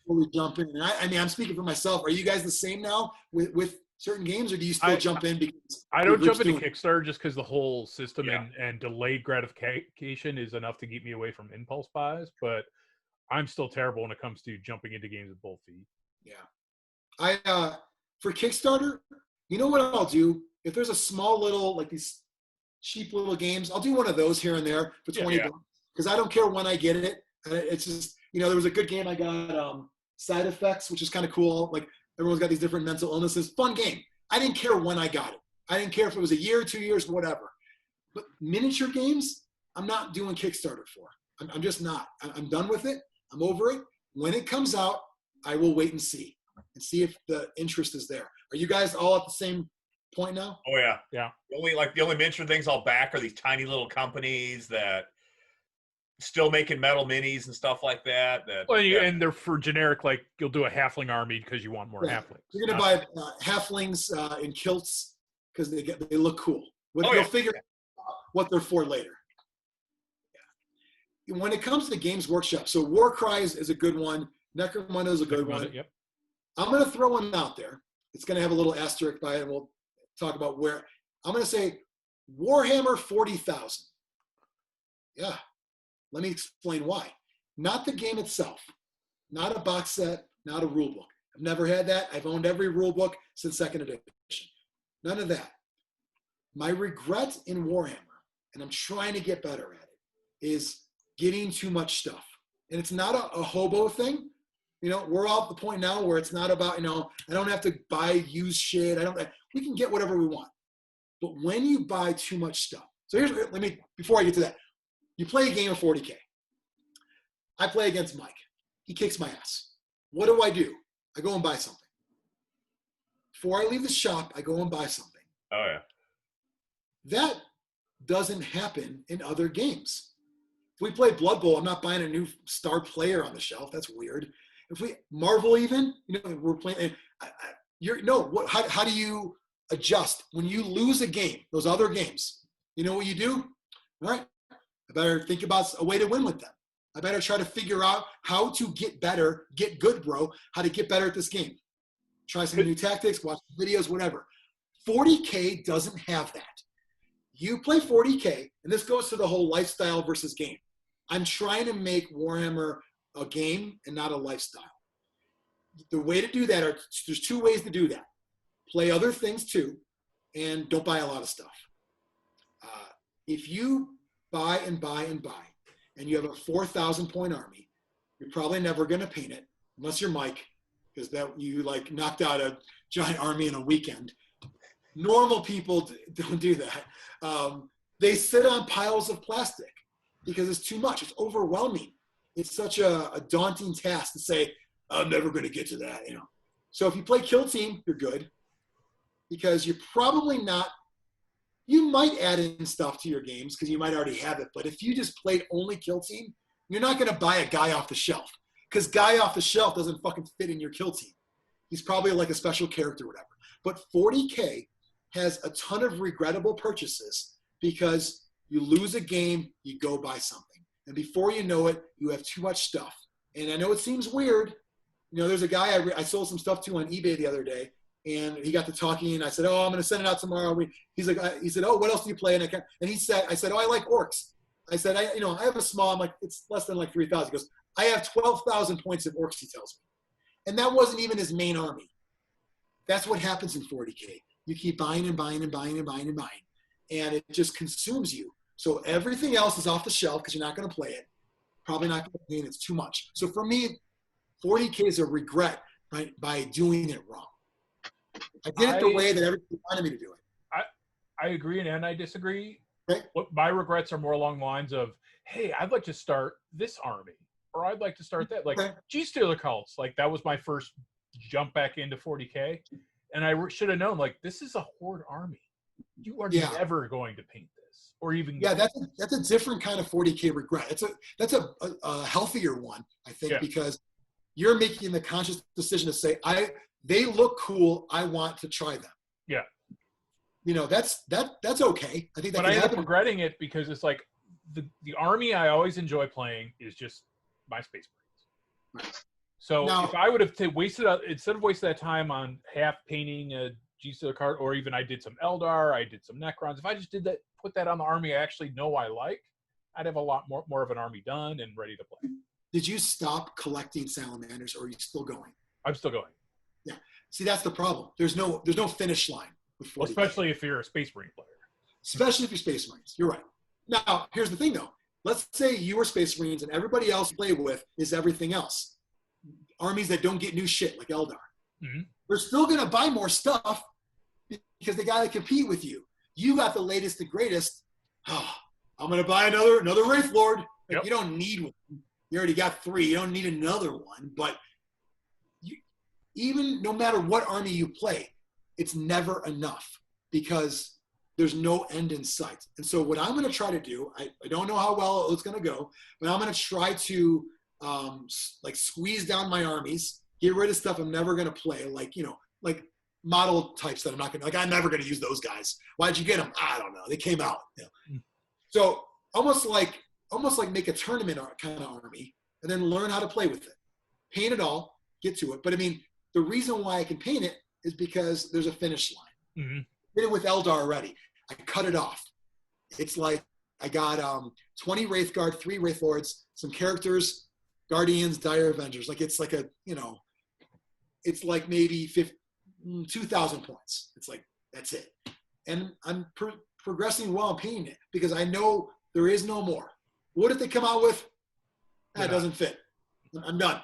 when we jump in. And I mean, I'm speaking for myself. Are you guys the same now with certain games, or do you still jump in? Because I don't jump into Kickstarter just because the whole system and delayed gratification is enough to keep me away from impulse buys. But I'm still terrible when it comes to jumping into games with both feet. Yeah, for Kickstarter, you know what I'll do? if there's a small little, like these cheap little games, I'll do one of those here and there for 20 bucks, because I don't care when I get it. It's just, you know, there was a good game I got, Side Effects, which is kind of cool. Like, everyone's got these different mental illnesses. Fun game. I didn't care when I got it. I didn't care if it was a year, 2 years, whatever. But miniature games, I'm not doing Kickstarter for. I'm just not. I'm done with it. I'm over it. When it comes out, I will wait and see if the interest is there. Are you guys all at the same point now? Oh yeah, yeah. The only miniature things I'll back are these tiny little companies that still making metal minis and stuff like that. And they're for generic, like you'll do a halfling army because you want more halflings. You're gonna buy halflings in kilts because they look cool. You'll figure out what they're for later. Yeah. When it comes to Games Workshop, so Warcry is a good one. Necromunda is a good one. Yep. I'm gonna throw one out there. It's gonna have a little asterisk by it, and we'll talk about where. I'm gonna say Warhammer 40,000. Yeah. Let me explain why. Not the game itself, not a box set, not a rule book. I've never had that. I've owned every rule book since 2nd edition. None of that. My regret in Warhammer, and I'm trying to get better at it, is getting too much stuff. And it's not a hobo thing. You know, we're all at the point now where it's not about, you know, I don't have to buy used shit. We can get whatever we want. But when you buy too much stuff, so before I get to that, you play a game of 40K. I play against Mike. He kicks my ass. What do? I go and buy something. Before I leave the shop, I go and buy something. Oh, yeah. That doesn't happen in other games. If we play Blood Bowl, I'm not buying a new star player on the shelf. That's weird. If we Marvel even, you know, we're playing. How do you adjust when you lose a game? Those other games, you know what you do? All right. I better think about a way to win with them. I better try to figure out how to get better, get good, bro, how to get better at this game. Try some new tactics, watch videos, whatever. 40K doesn't have that. You play 40K, and this goes to the whole lifestyle versus game. I'm trying to make Warhammer a game and not a lifestyle. The way to do that, there's 2 ways to do that. Play other things too, and don't buy a lot of stuff. If you buy and buy and buy, and you have a 4,000 point army, you're probably never going to paint it, unless you're Mike, because that you like knocked out a giant army in a weekend. Normal people don't do that. They sit on piles of plastic because it's too much. It's overwhelming. It's such a daunting task to say, I'm never going to get to that, you know. So if you play Kill Team, you're good, because you're probably not. You might add in stuff to your games because you might already have it. But if you just played only Kill Team, you're not going to buy a guy off the shelf, because guy off the shelf doesn't fucking fit in your Kill Team. He's probably like a special character or whatever. But 40K has a ton of regrettable purchases because you lose a game, you go buy something. And before you know it, you have too much stuff. And I know it seems weird. You know, there's a guy I sold some stuff to on eBay the other day. And he got to talking, and I said, "Oh, I'm going to send it out tomorrow." He said, "Oh, what else do you play?" And I said, "Oh, I like orcs." I said, "I have a small." I'm like, "It's less than like 3,000." He goes, "I have 12,000 points of orcs." He tells me, and that wasn't even his main army. That's what happens in 40K. You keep buying and buying and buying and buying and buying, and it just consumes you. So everything else is off the shelf because you're not going to play it. Probably not going to play it. It's too much. So for me, 40K is a regret by doing it wrong. I did it the way that everybody wanted me to do it. I agree and I disagree. Okay. My regrets are more along the lines of, hey, I'd like to start this army, or I'd like to start that. Like G-Stealer cults, like that was my first jump back into 40K. And I should have known, like, this is a horde army. You are never going to paint this, or even that's a different kind of 40K regret. That's a healthier one, I think, because you're making the conscious decision to say, they look cool, I want to try them. Yeah. You know, that's okay. I think that. But I end up regretting it because it's like the army I always enjoy playing is just my Space Marines. Right. So now, if I would have instead of wasting that time on half painting a G-Stealer card, or even I did some Eldar, I did some Necrons, if I just did that, put that on the army I actually know I like, I'd have a lot more of an army done and ready to play. Did you stop collecting salamanders, or are you still going? I'm still going. Yeah. See, that's the problem. There's no finish line. with 40K. Especially if you're a Space Marine player. Especially if you're Space Marines. You're right. Now, here's the thing, though. Let's say you are Space Marines and everybody else you play with is everything else. Armies that don't get new shit, like Eldar. Mm-hmm. They're still going to buy more stuff because they got to compete with you. You got the latest and greatest. Oh, I'm going to buy another Wraith Lord. Like, you don't need one. You already got 3. You don't need another one. But even no matter what army you play, it's never enough because there's no end in sight. And so what I'm going to try to do, I don't know how well it's going to go, but I'm going to try to like squeeze down my armies, get rid of stuff I'm never going to play, like, you know, like model types that I'm not going to, like, I'm never going to use those guys. Why'd you get them? I don't know. They came out. You know? So almost like make a tournament kind of army and then learn how to play with it. Paint it all, get to it. But I mean, the reason why I can paint it is because there's a finish line. Mm-hmm. Did it with Eldar already. I cut it off. It's like I got 20 Wraithguard, 3 Wraith Lords, some characters, Guardians, Dire Avengers. Like it's like a, you know, it's like maybe 2,000 points. It's like, that's it. And I'm progressing well in painting it because I know there is no more. What if they come out with, that doesn't fit. I'm done.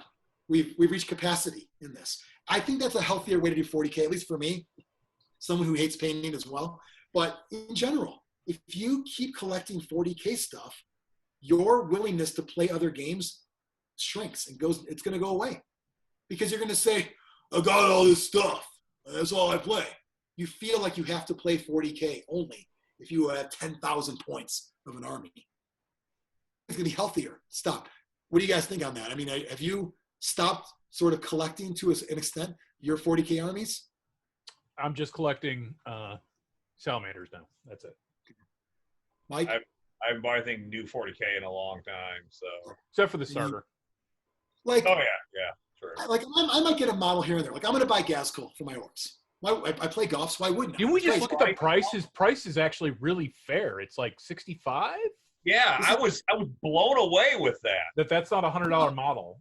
We've reached capacity in this. I think that's a healthier way to do 40K, at least for me, someone who hates painting as well. But in general, if you keep collecting 40K stuff, your willingness to play other games shrinks and goes. It's going to go away because you're going to say, I got all this stuff. That's all I play. You feel like you have to play 40K only if you have 10,000 points of an army. It's going to be healthier. Stop. What do you guys think on that? I mean, have you stopped sort of collecting to an extent your 40K armies? I'm just collecting salamanders now. That's it. Mike? I haven't bought anything new 40K in a long time, so. Except for the starter. Like, oh, yeah, sure. Like, I might get a model here and there. Like, I'm going to buy Gazkul for my orcs. I play golf, so why wouldn't I? Didn't we just look at the prices? Price is actually really fair. It's like 65. Yeah, I was blown away with that. That's not a $100 model.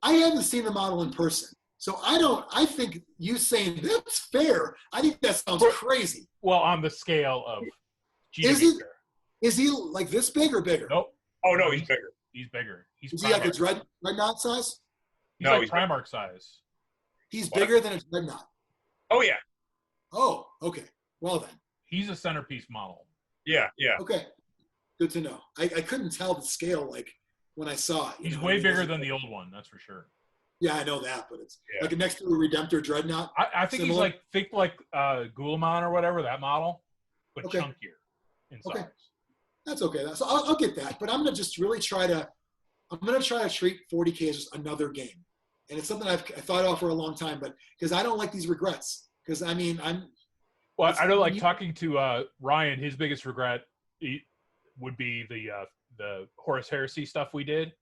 I haven't seen the model in person. So I think you saying that's fair, I think that sounds crazy. Well, on the scale of GW. Is he like this big or bigger? Nope. Oh, no, he's bigger. He's bigger. Is he like a Dreadnought size? He's like Primarch size. He's bigger than a Dreadnought. Oh, yeah. Oh, okay. Well, then. He's a centerpiece model. Yeah. Okay. Good to know. I couldn't tell the scale, like, when I saw it. He's way bigger than the old one, that's for sure. Yeah, I know that, but it's like next to a Redemptor Dreadnought. I think similar. He's like Gulamon or whatever, that model, but chunkier in size. Okay. That's okay. So I'll get that, but I'm gonna just really try to treat 40K as just another game, and it's something I've thought of for a long time, but because I don't like these regrets. Because I mean, I know, like talking to Ryan, his biggest regret would be the Horus Heresy stuff we did.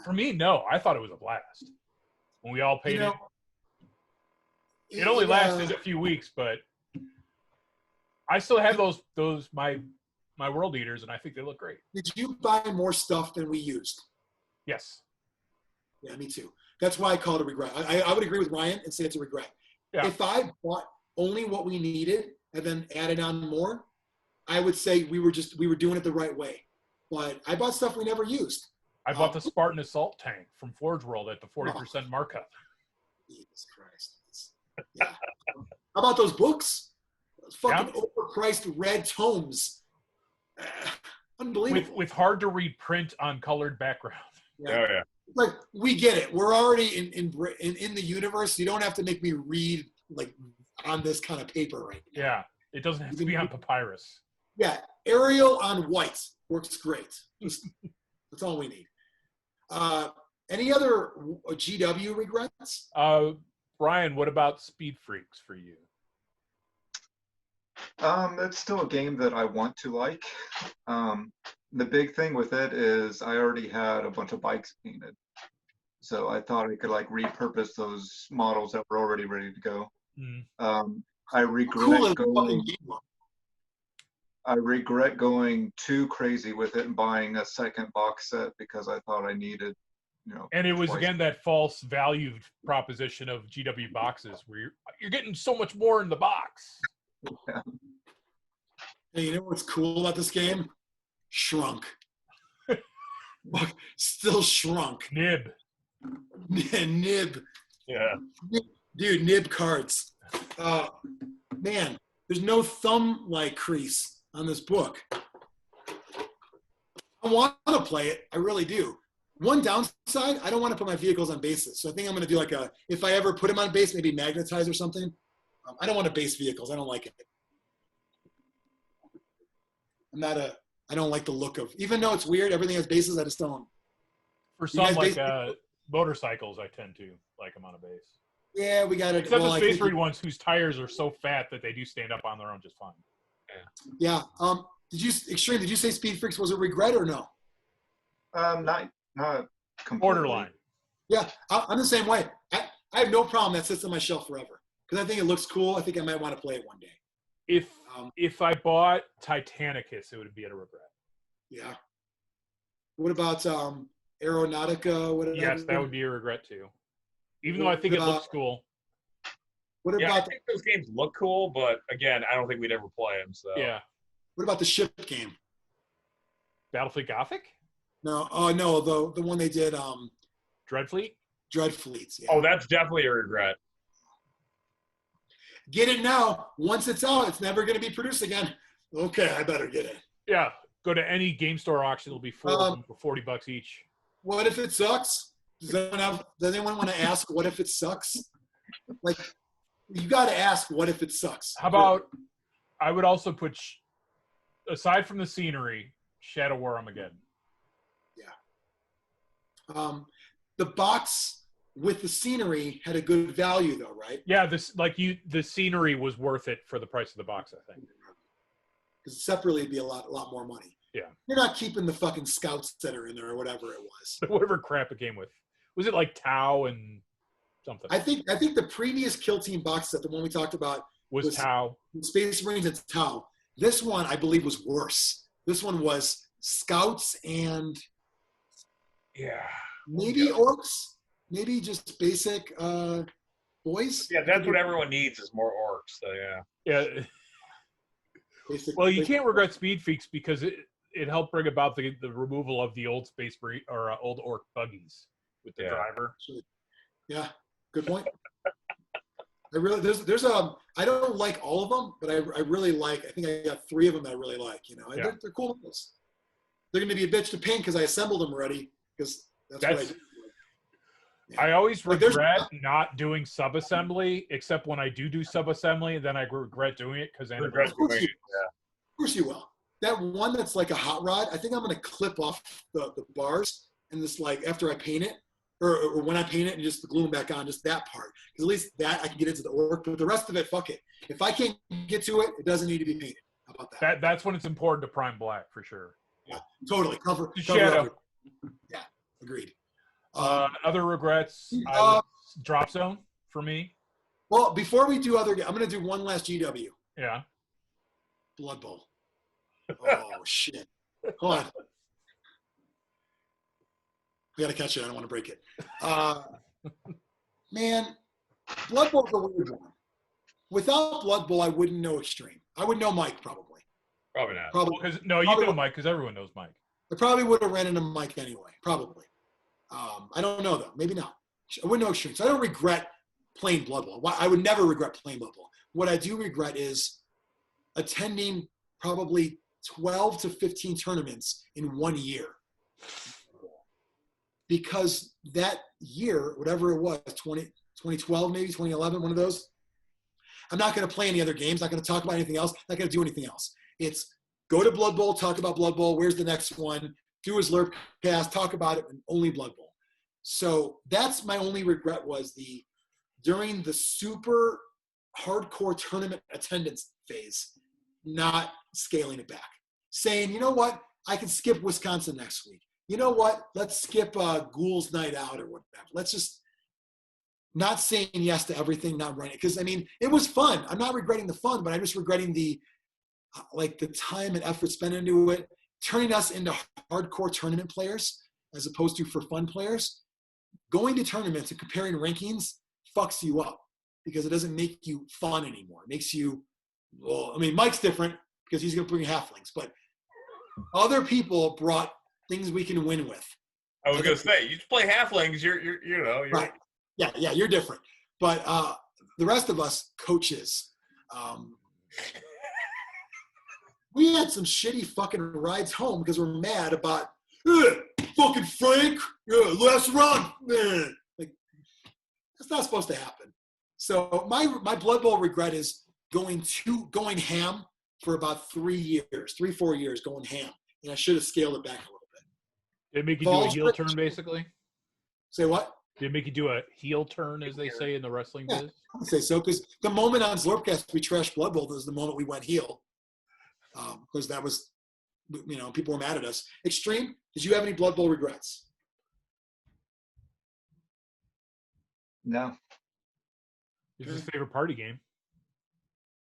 For me, no, I thought it was a blast. When we all painted, it only lasted a few weeks, but I still have those my World Eaters, and I think they look great. Did you buy more stuff than we used? Yes. Yeah, me too. That's why I call it a regret. I would agree with Ryan and say it's a regret. Yeah. If I bought only what we needed and then added on more, I would say we were doing it the right way. But I bought stuff we never used. I bought the Spartan Assault Tank from Forge World at the 40% markup. Jesus Christ. Yeah. How about those books? Those fucking overpriced red tomes. Unbelievable. With hard to read print on colored background. Yeah. Oh, yeah. Like, we get it. We're already in the universe. You don't have to make me read like on this kind of paper right now. Yeah. It doesn't have to be on papyrus. Yeah. Arial on white works great. That's all we need. Any other GW regrets? Brian, what about Speed Freaks for you? It's still a game that I want to like. The big thing with it is I already had a bunch of bikes painted. So I thought I could like repurpose those models that were already ready to go. I regret going too crazy with it and buying a second box set because I thought I needed, And it was again that false value proposition of GW boxes where you're getting so much more in the box. Hey, you know what's cool about this game? Shrunk. Still shrunk. Nib. Nib. Yeah. Dude, nib cards. Man, there's no thumb-like crease on this book. I want to play it. I really do. One downside, I don't want to put my vehicles on bases. So I think I'm going to do like if I ever put them on base, maybe magnetize or something. I don't want to base vehicles. I don't like it. I don't like the look of, even though it's weird, everything has bases, I just don't. For some, like motorcycles, I tend to like them on a base. Yeah, we got it. Except the Space Marine ones whose tires are so fat that they do stand up on their own just fine. Yeah. Xtreme, did you say Speed Freaks was a regret or no? Not completely. Borderline. Yeah, I'm the same way. I have no problem that sits on my shelf forever because I think it looks cool. I think I might want to play it one day. If I bought Titanicus, it would be a regret. Yeah. What about Aeronautica? Whatever. Yes, that would be a regret too. Even though I think it looks cool. What Yeah, about I think those games look cool, but again, I don't think we'd ever play them. So yeah. What about the ship game? Battlefleet Gothic? No, no, the one they did. Dreadfleet? Dreadfleets. Yeah. Oh, that's definitely a regret. Get it now. Once it's out, it's never going to be produced again. Okay, I better get it. Yeah. Go to any game store auction. It'll be 4 of them for $40 each. What if it sucks? Does anyone want to ask what if it sucks? Like, you got to ask what if it sucks. How about, I would also put, aside from the scenery, Shadow War Armageddon. Yeah. The box with the scenery had a good value though, right? Yeah, the scenery was worth it for the price of the box, I think. Because separately it'd be a lot more money. Yeah. You're not keeping the fucking scouts that are in there or whatever it was. Whatever crap it came with. Was it like Tau and something? I think the previous Kill Team box set, the one we talked about, was Tau. Space Marines and Tau. This one I believe was worse. This one was scouts and maybe orcs. Maybe just basic boys. Yeah, that's what everyone needs is more orcs. So Yeah. Basic, Well, you can't regret Speed Freaks because it helped bring about the removal of the old Space Marine or old orc buggies with the driver. Yeah, good point. I really there's I don't like all of them, but I really like. I think I got 3 of them that I really like. You know, they're cool models. They're going to be a bitch to paint because I assembled them already. Because that's what I do. Yeah. I always regret not doing sub-assembly, except when I do sub-assembly, then I regret doing it because I regret doing it. Of course you will. That one that's like a hot rod, I think I'm going to clip off the bars and just like after I paint it, or when I paint it and just glue them back on, just that part. Because at least that I can get into the orc, but the rest of it, fuck it. If I can't get to it, it doesn't need to be painted. How about that? That's when it's important to prime black for sure. Yeah, totally. Cover shadow. Yeah, agreed. Other regrets, Drop Zone for me. Well, before we do I'm going to do one last GW. Yeah. Blood Bowl. Oh, shit. Hold on. I got to catch it. I don't want to break it. Man, Blood Bowl's a weird one. Without Blood Bowl, I wouldn't know Xtreme. I would know Mike, probably. Probably not. Probably. No, you know Mike because everyone knows Mike. I probably would have ran into Mike anyway. Probably. I don't know, though. Maybe not. I wouldn't know Xtreme. So I don't regret playing Blood Bowl. I would never regret playing Blood Bowl. What I do regret is attending probably 12 to 15 tournaments in 1 year. Because that year, whatever it was, 2012 maybe, 2011, one of those, I'm not going to play any other games, not going to talk about anything else, not going to do anything else. It's go to Blood Bowl, talk about Blood Bowl, where's the next one, do a Zlurpcast, talk about it, and only Blood Bowl. So that's my only regret was during the super hardcore tournament attendance phase, not scaling it back. Saying, you know what, I can skip Wisconsin next week. You know what, let's skip Ghouls Night Out or whatever. Let's just not saying yes to everything, not running. Because, I mean, it was fun. I'm not regretting the fun, but I'm just regretting the time and effort spent into it, turning us into hardcore tournament players as opposed to for fun players. Going to tournaments and comparing rankings fucks you up because it doesn't make you fun anymore. It makes you well, I mean, Mike's different because he's going to bring halflings, but other people brought things we can win with. I was going to say, you just play halflings, you're right. Yeah, you're different. But the rest of us, coaches, we had some shitty fucking rides home because we're mad about fucking Frank, last run, man. Like, that's not supposed to happen. So my Blood Bowl regret is going ham for about 4 years, going ham. And I should have scaled it back a little bit. Did it make you do a heel turn, basically? Say what? Did it make you do a heel turn, as they say in the wrestling biz? I would say so, because the moment on Zlurpcast we trashed Blood Bowl was the moment we went heel. Because that was, people were mad at us. Xtreme, did you have any Blood Bowl regrets? No. It's his favorite party game.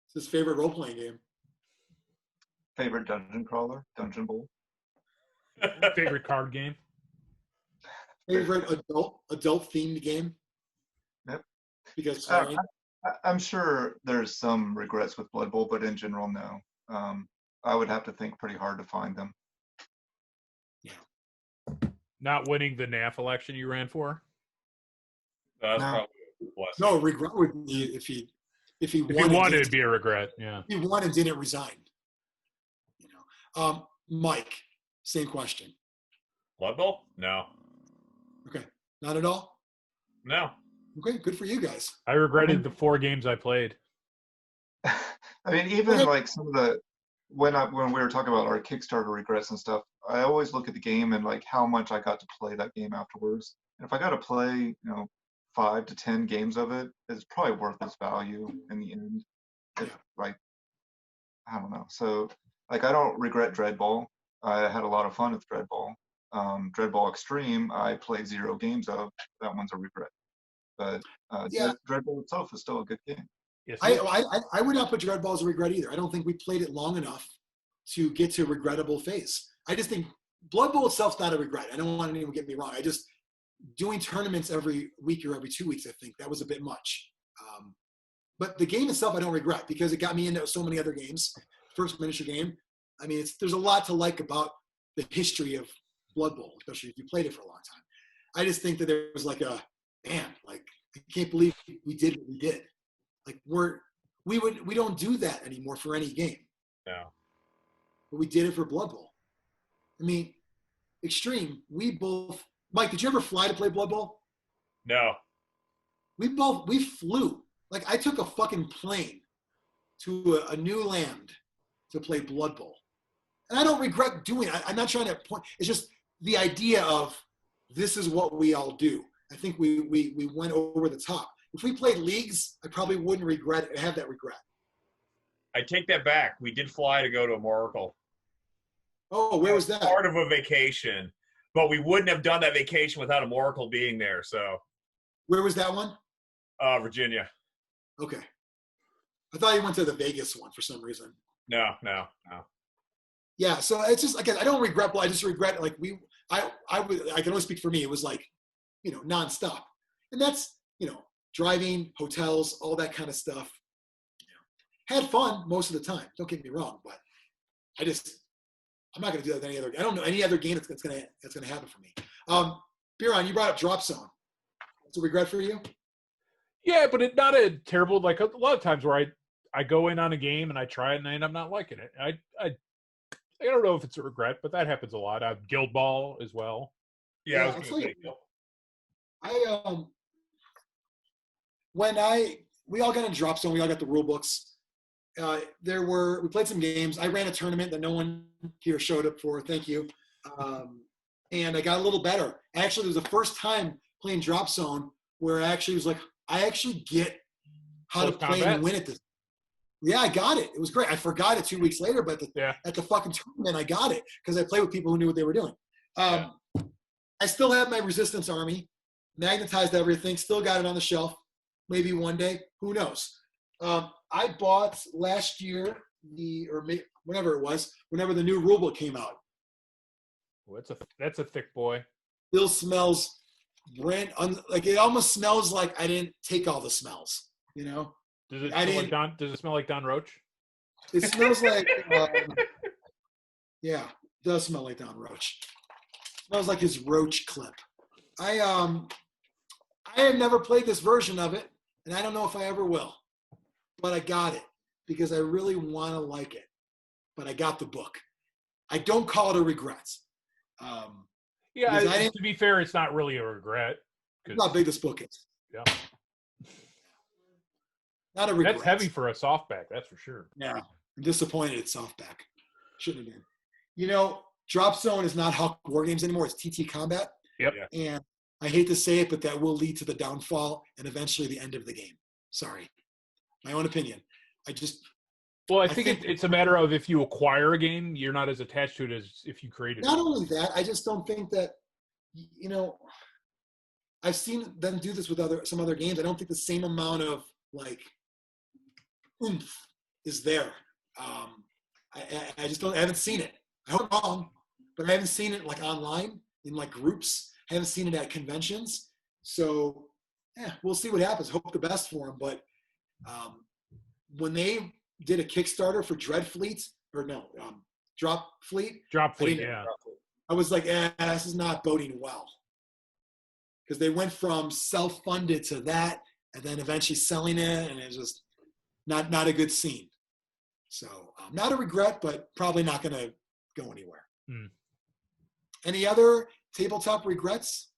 It's his favorite role-playing game. Favorite dungeon crawler, Dungeon Bowl. Favorite card game. Favorite adult themed game. Yep. Because I'm sure there's some regrets with Blood Bowl, but in general, no. I would have to think pretty hard to find them. Yeah. Not winning the NAF election you ran for. That's probably a blessing. No, regret would be if he won, it'd be a regret. Yeah. If he won and didn't resign. Mike, same question. Blood Bowl? No. Okay. Not at all? No. Okay, good for you guys. I regretted the 4 games I played. I mean, even like some of the when we were talking about our Kickstarter regrets and stuff, I always look at the game and like how much I got to play that game afterwards. And if I got to play, 5 to 10 games of it, it's probably worth its value in the end. I don't know. So like I don't regret Dreadball. I had a lot of fun with Dreadball. Dreadball Xtreme, I played 0 games of. That one's a regret. But Dreadball itself is still a good game. Yes, I would not put Dreadball as a regret either. I don't think we played it long enough to get to a regrettable phase. I just think Blood Bowl itself's not a regret. I don't want anyone to get me wrong. I just doing tournaments every week or every 2 weeks, I think that was a bit much. But the game itself, I don't regret because it got me into so many other games. First miniature game. I mean, there's a lot to like about the history of Blood Bowl, especially if you played it for a long time. I just think that there was like I can't believe we did what we did. Like we don't do that anymore for any game. No. But we did it for Blood Bowl. I mean, Xtreme, Mike, did you ever fly to play Blood Bowl? No. We flew. Like I took a fucking plane to a new land to play Blood Bowl. And I don't regret doing it. I'm not trying to point. It's just the idea of this is what we all do. I think we went over the top. If we played leagues, I probably wouldn't have that regret. I take that back. We did fly to go to Oracle. Oh, where was that? Part of a vacation. But we wouldn't have done that vacation without a Oracle being there. So. Where was that one? Virginia. Okay. I thought you went to the Vegas one for some reason. No. Yeah, so it's just again, I don't regret, but I just regret like I can only speak for me. It was like, nonstop, and that's driving, hotels, all that kind of stuff. Had fun most of the time. Don't get me wrong, but I'm not going to do that with any other. I don't know any other game that's going to happen for me. Biran, you brought up Drop Zone. It's a regret for you? Yeah, but not a terrible, like a lot of times where I go in on a game and I try it and I end up not liking it. I don't know if it's a regret, but that happens a lot. Guild Ball as well. Yeah, I'll tell you. We all got in Drop Zone, we all got the rule books. We played some games. I ran a tournament that no one here showed up for. Thank you. And I got a little better. Actually, it was the first time playing Drop Zone where I actually was like, I actually get how to play and win at this. Yeah, I got it. It was great. I forgot it 2 weeks later, but at the fucking tournament, I got it because I played with people who knew what they were doing. I still have my Resistance Army, magnetized everything, still got it on the shelf. Maybe one day, who knows? I bought last year whenever it was, whenever the new rulebook came out. Well, that's a thick boy. Still smells like it almost smells like I didn't take all the smells. Does it smell like Don Roach? It smells like, yeah, it does smell like Don Roach. It smells like his Roach clip. I have never played this version of it, and I don't know if I ever will. But I got it because I really want to like it. But I got the book. I don't call it a regret. To be fair, it's not really a regret. It's how big this book is. Yeah. Not a regret. That's heavy for a softback, that's for sure. Yeah. I'm disappointed it's softback. Shouldn't have been. You know, Drop Zone is not Hawk War Games anymore. It's TT Combat. Yep. And I hate to say it, but that will lead to the downfall and eventually the end of the game. Sorry. My own opinion. I think it's a matter of if you acquire a game, you're not as attached to it as if you created it. Not only that, I just don't think that, I've seen them do this with some other games. I don't think the same amount of like oomph is there. I just don't. I haven't seen it. I hope I'm wrong, but I haven't seen it like online in like groups. I haven't seen it at conventions. So we'll see what happens. Hope the best for them. But when they did a Kickstarter for Drop Fleet, yeah. I was like, this is not boding well. Because they went from self-funded to that, and then eventually selling it, and it was just not a good scene. So not a regret, but probably not going to go anywhere. Any other tabletop regrets?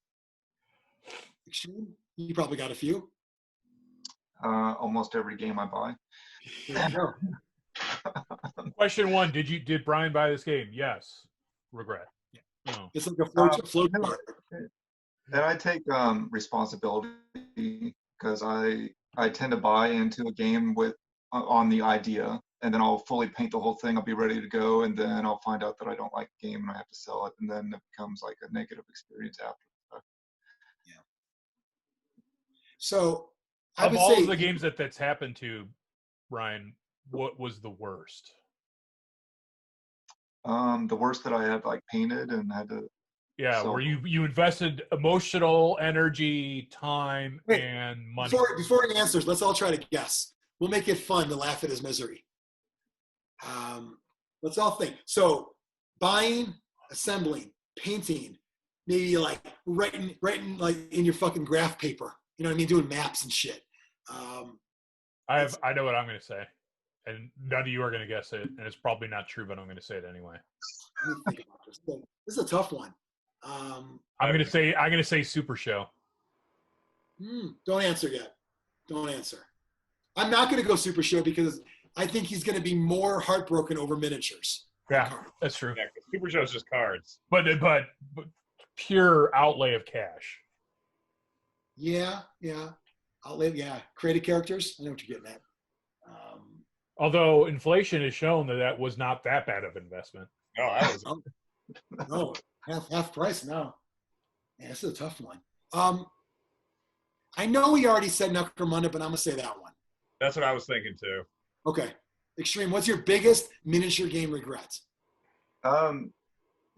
Xtreme? You probably got a few. Almost every game I buy. There you go. Question 1: Did Brian buy this game? Yes. Regret. No. It's like a float card. And I take responsibility because I tend to buy into a game on the idea, and then I'll fully paint the whole thing. I'll be ready to go, and then I'll find out that I don't like the game and I have to sell it, and then it becomes like a negative experience after. Yeah. So of all of the games that's happened to, Brian, what was the worst? The worst that I had like painted and had to. Yeah, where you invested emotional energy, time, and money. Before he answers, let's all try to guess. We'll make it fun to laugh at his misery. Let's all think. So, buying, assembling, painting, maybe like writing like in your fucking graph paper. You know what I mean? Doing maps and shit. I know what I'm going to say, and none of you are going to guess it, and it's probably not true, but I'm going to say it anyway. Let me think about this. This is a tough one. I'm gonna say Super Show. Don't answer yet. Don't answer. I'm not gonna go Super Show because I think he's gonna be more heartbroken over miniatures. Yeah, that's true. Yeah, Super Show is just cards. But pure outlay of cash. Yeah. Outlay. Yeah, creative characters. I know what you're getting at. Although inflation has shown that was not that bad of an investment. No, that was. No. Half price now. Yeah, this is a tough one. I know he already said Necromunda, but I'm gonna say that one. That's what I was thinking too. Okay, Xtreme. What's your biggest miniature game regret?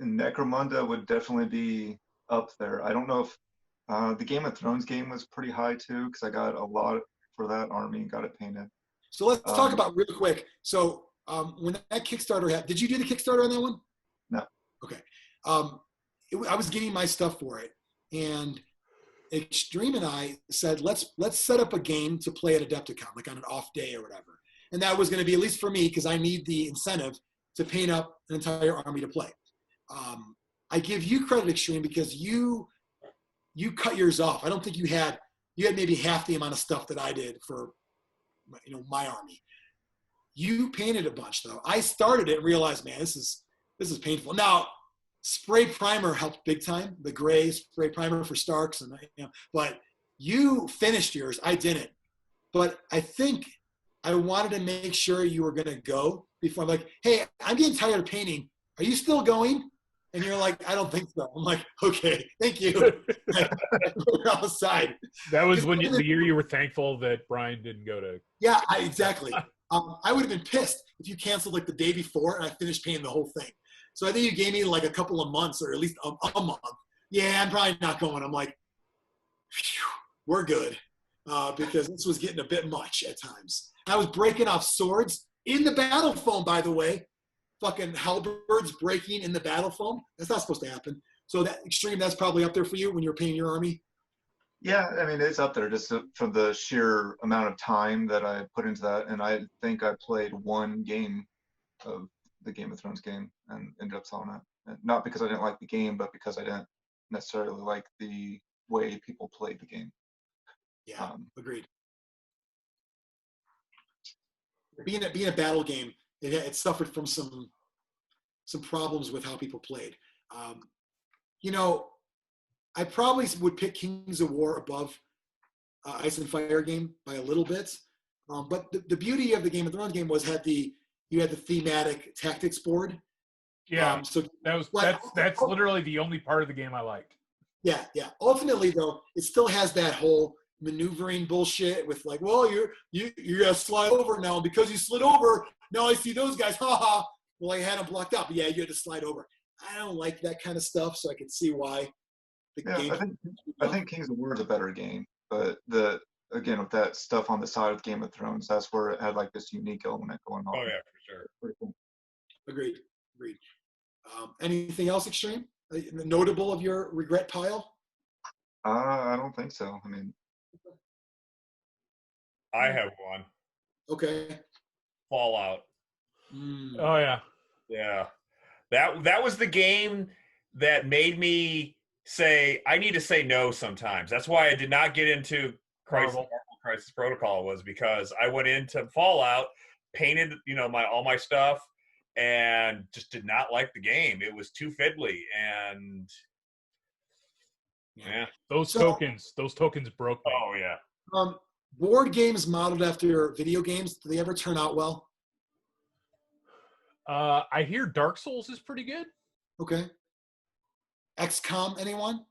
Necromunda would definitely be up there. I don't know if the Game of Thrones game was pretty high too, because I got a lot for that army and got it painted. So let's talk about real quick. So when that Kickstarter happened, did you do the Kickstarter on that one? No. Okay. I was getting my stuff for it, and Xtreme and I said, let's set up a game to play at Adepticon, like on an off day or whatever. And that was going to be, at least for me, because I need the incentive to paint up an entire army to play. I give you credit, Xtreme, because you cut yours off. I don't think you had maybe half the amount of stuff that I did for my army. You painted a bunch though. I started it and realized, man, this is painful. Now, spray primer helped big time. The gray spray primer for Starks, but you finished yours. I didn't. But I think I wanted to make sure you were going to go before I'm like, hey, I'm getting tired of painting. Are you still going? And you're like, I don't think so. I'm like, okay, thank you. We're outside. That was the year you were thankful that Brian didn't go to. Yeah, exactly. I would have been pissed if you canceled like the day before and I finished painting the whole thing. So I think you gave me like a couple of months, or at least a month. Yeah, I'm probably not going. I'm like, phew, we're good, because this was getting a bit much at times. I was breaking off swords in the battle foam, by the way, fucking halberds breaking in the battle foam. That's not supposed to happen. So that Xtreme, that's probably up there for you when you're painting your army. Yeah, I mean, it's up there just from the sheer amount of time that I put into that. And I think I played one game of the Game of Thrones game and ended up selling it. And not because I didn't like the game, but because I didn't necessarily like the way people played the game. Yeah, agreed. Being a battle game, it suffered from some problems with how people played. You know, I probably would pick Kings of War above Ice and Fire game by a little bit. But the beauty of the Game of Thrones game was you had the thematic tactics board. Yeah, so that's literally the only part of the game I liked. Yeah. Ultimately, though, it still has that whole maneuvering bullshit with like, well, you gotta slide over now because you slid over. Now I see those guys. Ha ha. Well, I had them blocked up. Yeah, you had to slide over. I don't like that kind of stuff, so I can see why. I think Kings of War is a better game, but again with that stuff on the side of Game of Thrones, that's where it had like this unique element going on. Oh yeah, for sure. Pretty cool. Agreed. Anything else Xtreme? Notable of your regret pile? I don't think so. I mean, I have one. Okay. Fallout. Oh yeah. Yeah. That was the game that Crisis sometimes. That's why I did not get into Crisis Protocol, was because I went into Fallout, painted, all my stuff, and just did not like the game. It was too fiddly, and yeah. Those tokens broke me. Oh yeah. Board games modeled after video games, do they ever turn out well? I hear Dark Souls is pretty good. Okay. XCOM, anyone?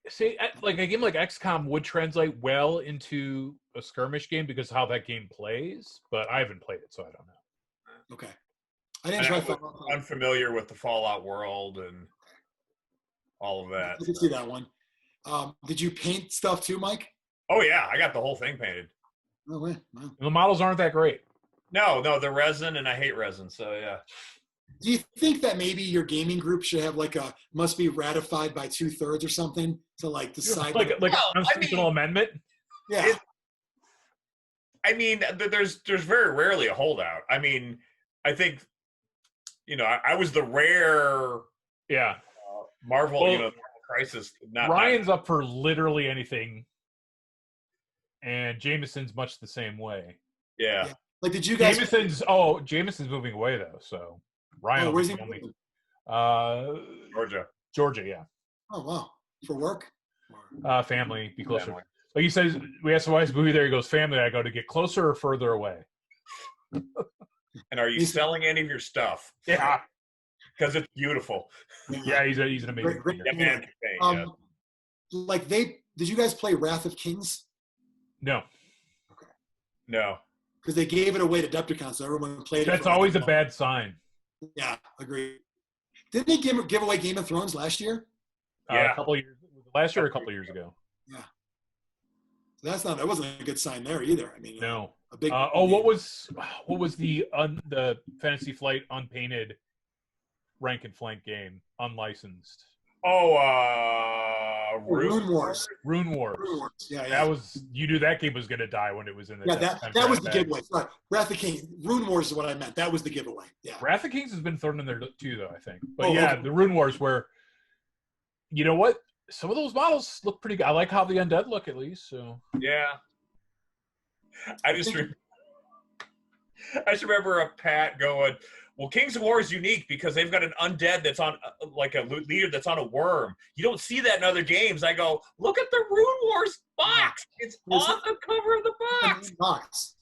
See, like a game like XCOM would translate well into a skirmish game because of how that game plays, but I haven't played it, so I don't know. Okay. I didn't try Fallout. I'm familiar with the Fallout world and all of that. I can see that one. Did you paint stuff too, Mike? Oh yeah, I got the whole thing painted. Oh, wow. The models aren't that great. No, the resin, and I hate resin, so yeah. Do you think that maybe your gaming group should have like a must be ratified by 2/3 or something to like decide? Like an unsuitable amendment? Yeah. There's very rarely a holdout. I mean, I think, I was the rare Marvel, Marvel Crisis. Ryan's up for literally anything, and Jameson's much the same way. Yeah. Like, did you guys? Jameson's moving away though, so Ryan. Where's he moving? Georgia, yeah. Oh wow, for work. Family, be closer. Family. Like he says, we asked why he's moving there. He goes, family. I go, to get closer or further away. And are you selling any of your stuff? Yeah, because it's beautiful. Yeah, he's an amazing great painter. Did you guys play Wrath of Kings? No. Okay. No. Because they gave it away to Depticon, so everyone played it. That's always a bad sign. Yeah, agreed. Didn't they give away Game of Thrones last year? Yeah, a couple of years. Last year or a couple of years ago. Yeah. So that wasn't a good sign there either. I mean, no. A big. What was the Fantasy Flight unpainted rank and flank game, unlicensed? Rune Wars. Rune Wars. Yeah. That was, you knew that game was going to die when it was in the. Yeah, that was the giveaway. Sorry. Wrath of Kings. Rune Wars is what I meant. That was the giveaway. Yeah. Wrath of Kings has been thrown in there too, though, I think. But the Rune Wars, where, you know what? Some of those models look pretty good. I like how the undead look, at least. So yeah. I just remember a Pat going, well, Kings of War is unique because they've got an undead that's on, like a leader that's on a worm. You don't see that in other games. I go, look at the Rune Wars box. It's on the cover of the box.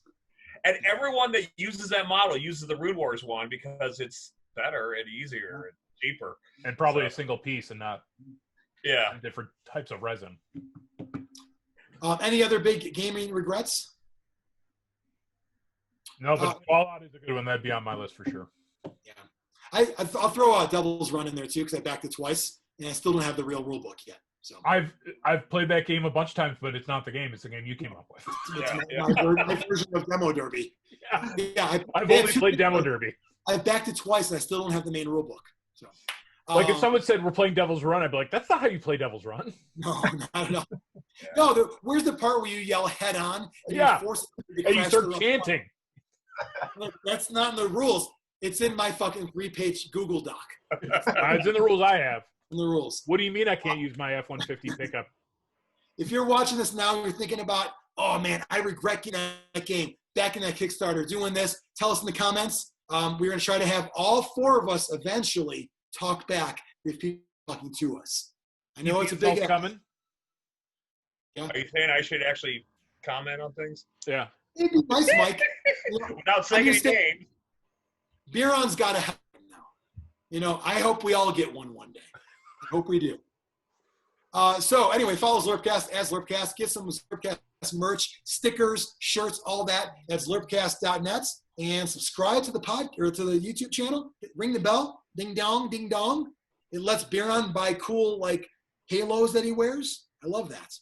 And everyone that uses that model uses the Rune Wars one because it's better and easier and cheaper. And probably a single piece and not different types of resin. Any other big gaming regrets? No, but Fallout is a good one. That'd be on my list for sure. Yeah, I'll throw a Devil's Run in there too because I backed it twice and I still don't have the real rule book yet. So I've played that game a bunch of times, but it's not the game. It's the game you came up with. It's my version of Demo Derby. Yeah, I've only played Demo Derby. I've backed it twice, and I still don't have the main rule book. So, like if someone said we're playing Devil's Run, I'd be like, that's not how you play Devil's Run. No, not at all. No, where's the part where you yell head on and you force it and you start chanting? That's not in the rules. It's in my fucking 3-page Google Doc. It's in the rules I have. In the rules. What do you mean I can't use my F-150 pickup? If you're watching this now, you're thinking about, oh man, I regret getting that game, back in that Kickstarter, doing this. Tell us in the comments. We're going to try to have all 4 of us eventually talk back if people are talking to us. I know it's a big coming. Yeah. Are you saying I should actually comment on things? Yeah. It'd be nice, Mike. Without saying any names. Biran's got to have them now. I hope we all get one day. I hope we do. So anyway, follow Zlurpcast as Zlurpcast. Get some Zlurpcast merch, stickers, shirts, all that at zlurpcast.net. And subscribe to the to the YouTube channel. Ring the bell. Ding dong, ding dong. It lets Biran buy cool halos that he wears. I love that.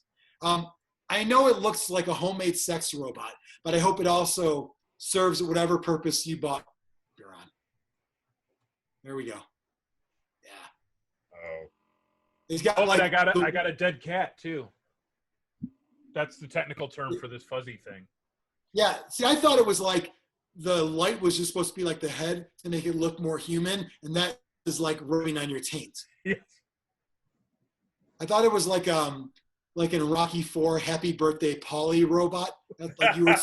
I know it looks like a homemade sex robot, but I hope it also serves whatever purpose you bought, Biran. There we go. Yeah. Oh. He's got I got a dead cat too. That's the technical term for this fuzzy thing. Yeah. See, I thought it was like the light was just supposed to be like the head to make it look more human, and that is like rubbing on your taint. Yes. I thought it was like in Rocky IV, Happy Birthday Polly robot. Like you were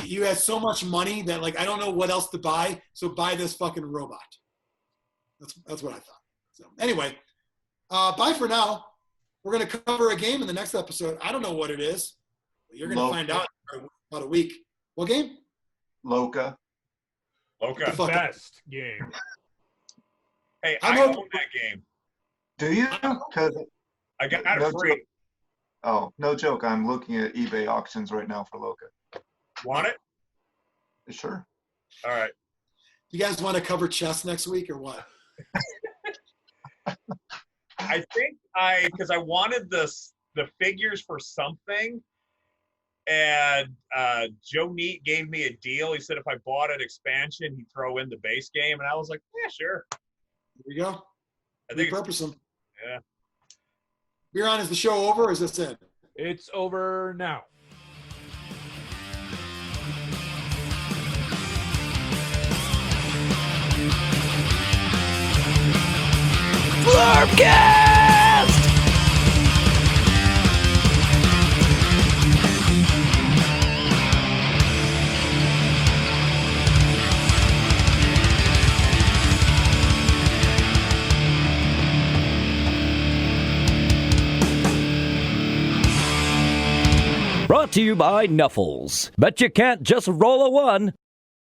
you had so much money that I don't know what else to buy, so buy this fucking robot. That's what I thought. So anyway, bye for now. We're gonna cover a game in the next episode. I don't know what it is. You're gonna find out in about a week. What game? Loka. The best game. Hey, I own that game. Do you? Because I got it free. Oh, no joke. I'm looking at eBay auctions right now for Loka. Want it? Sure. All right. You guys want to cover chess next week or what? I think because I wanted the figures for something, and Joe Neat gave me a deal. He said if I bought an expansion, he'd throw in the base game, and I was like, yeah, sure. Here we go. I think repurpose them. Yeah. Biran, is the show over or is this it? It's over now. Zlurpcast! Brought to you by Nuffles. Bet you can't just roll a one.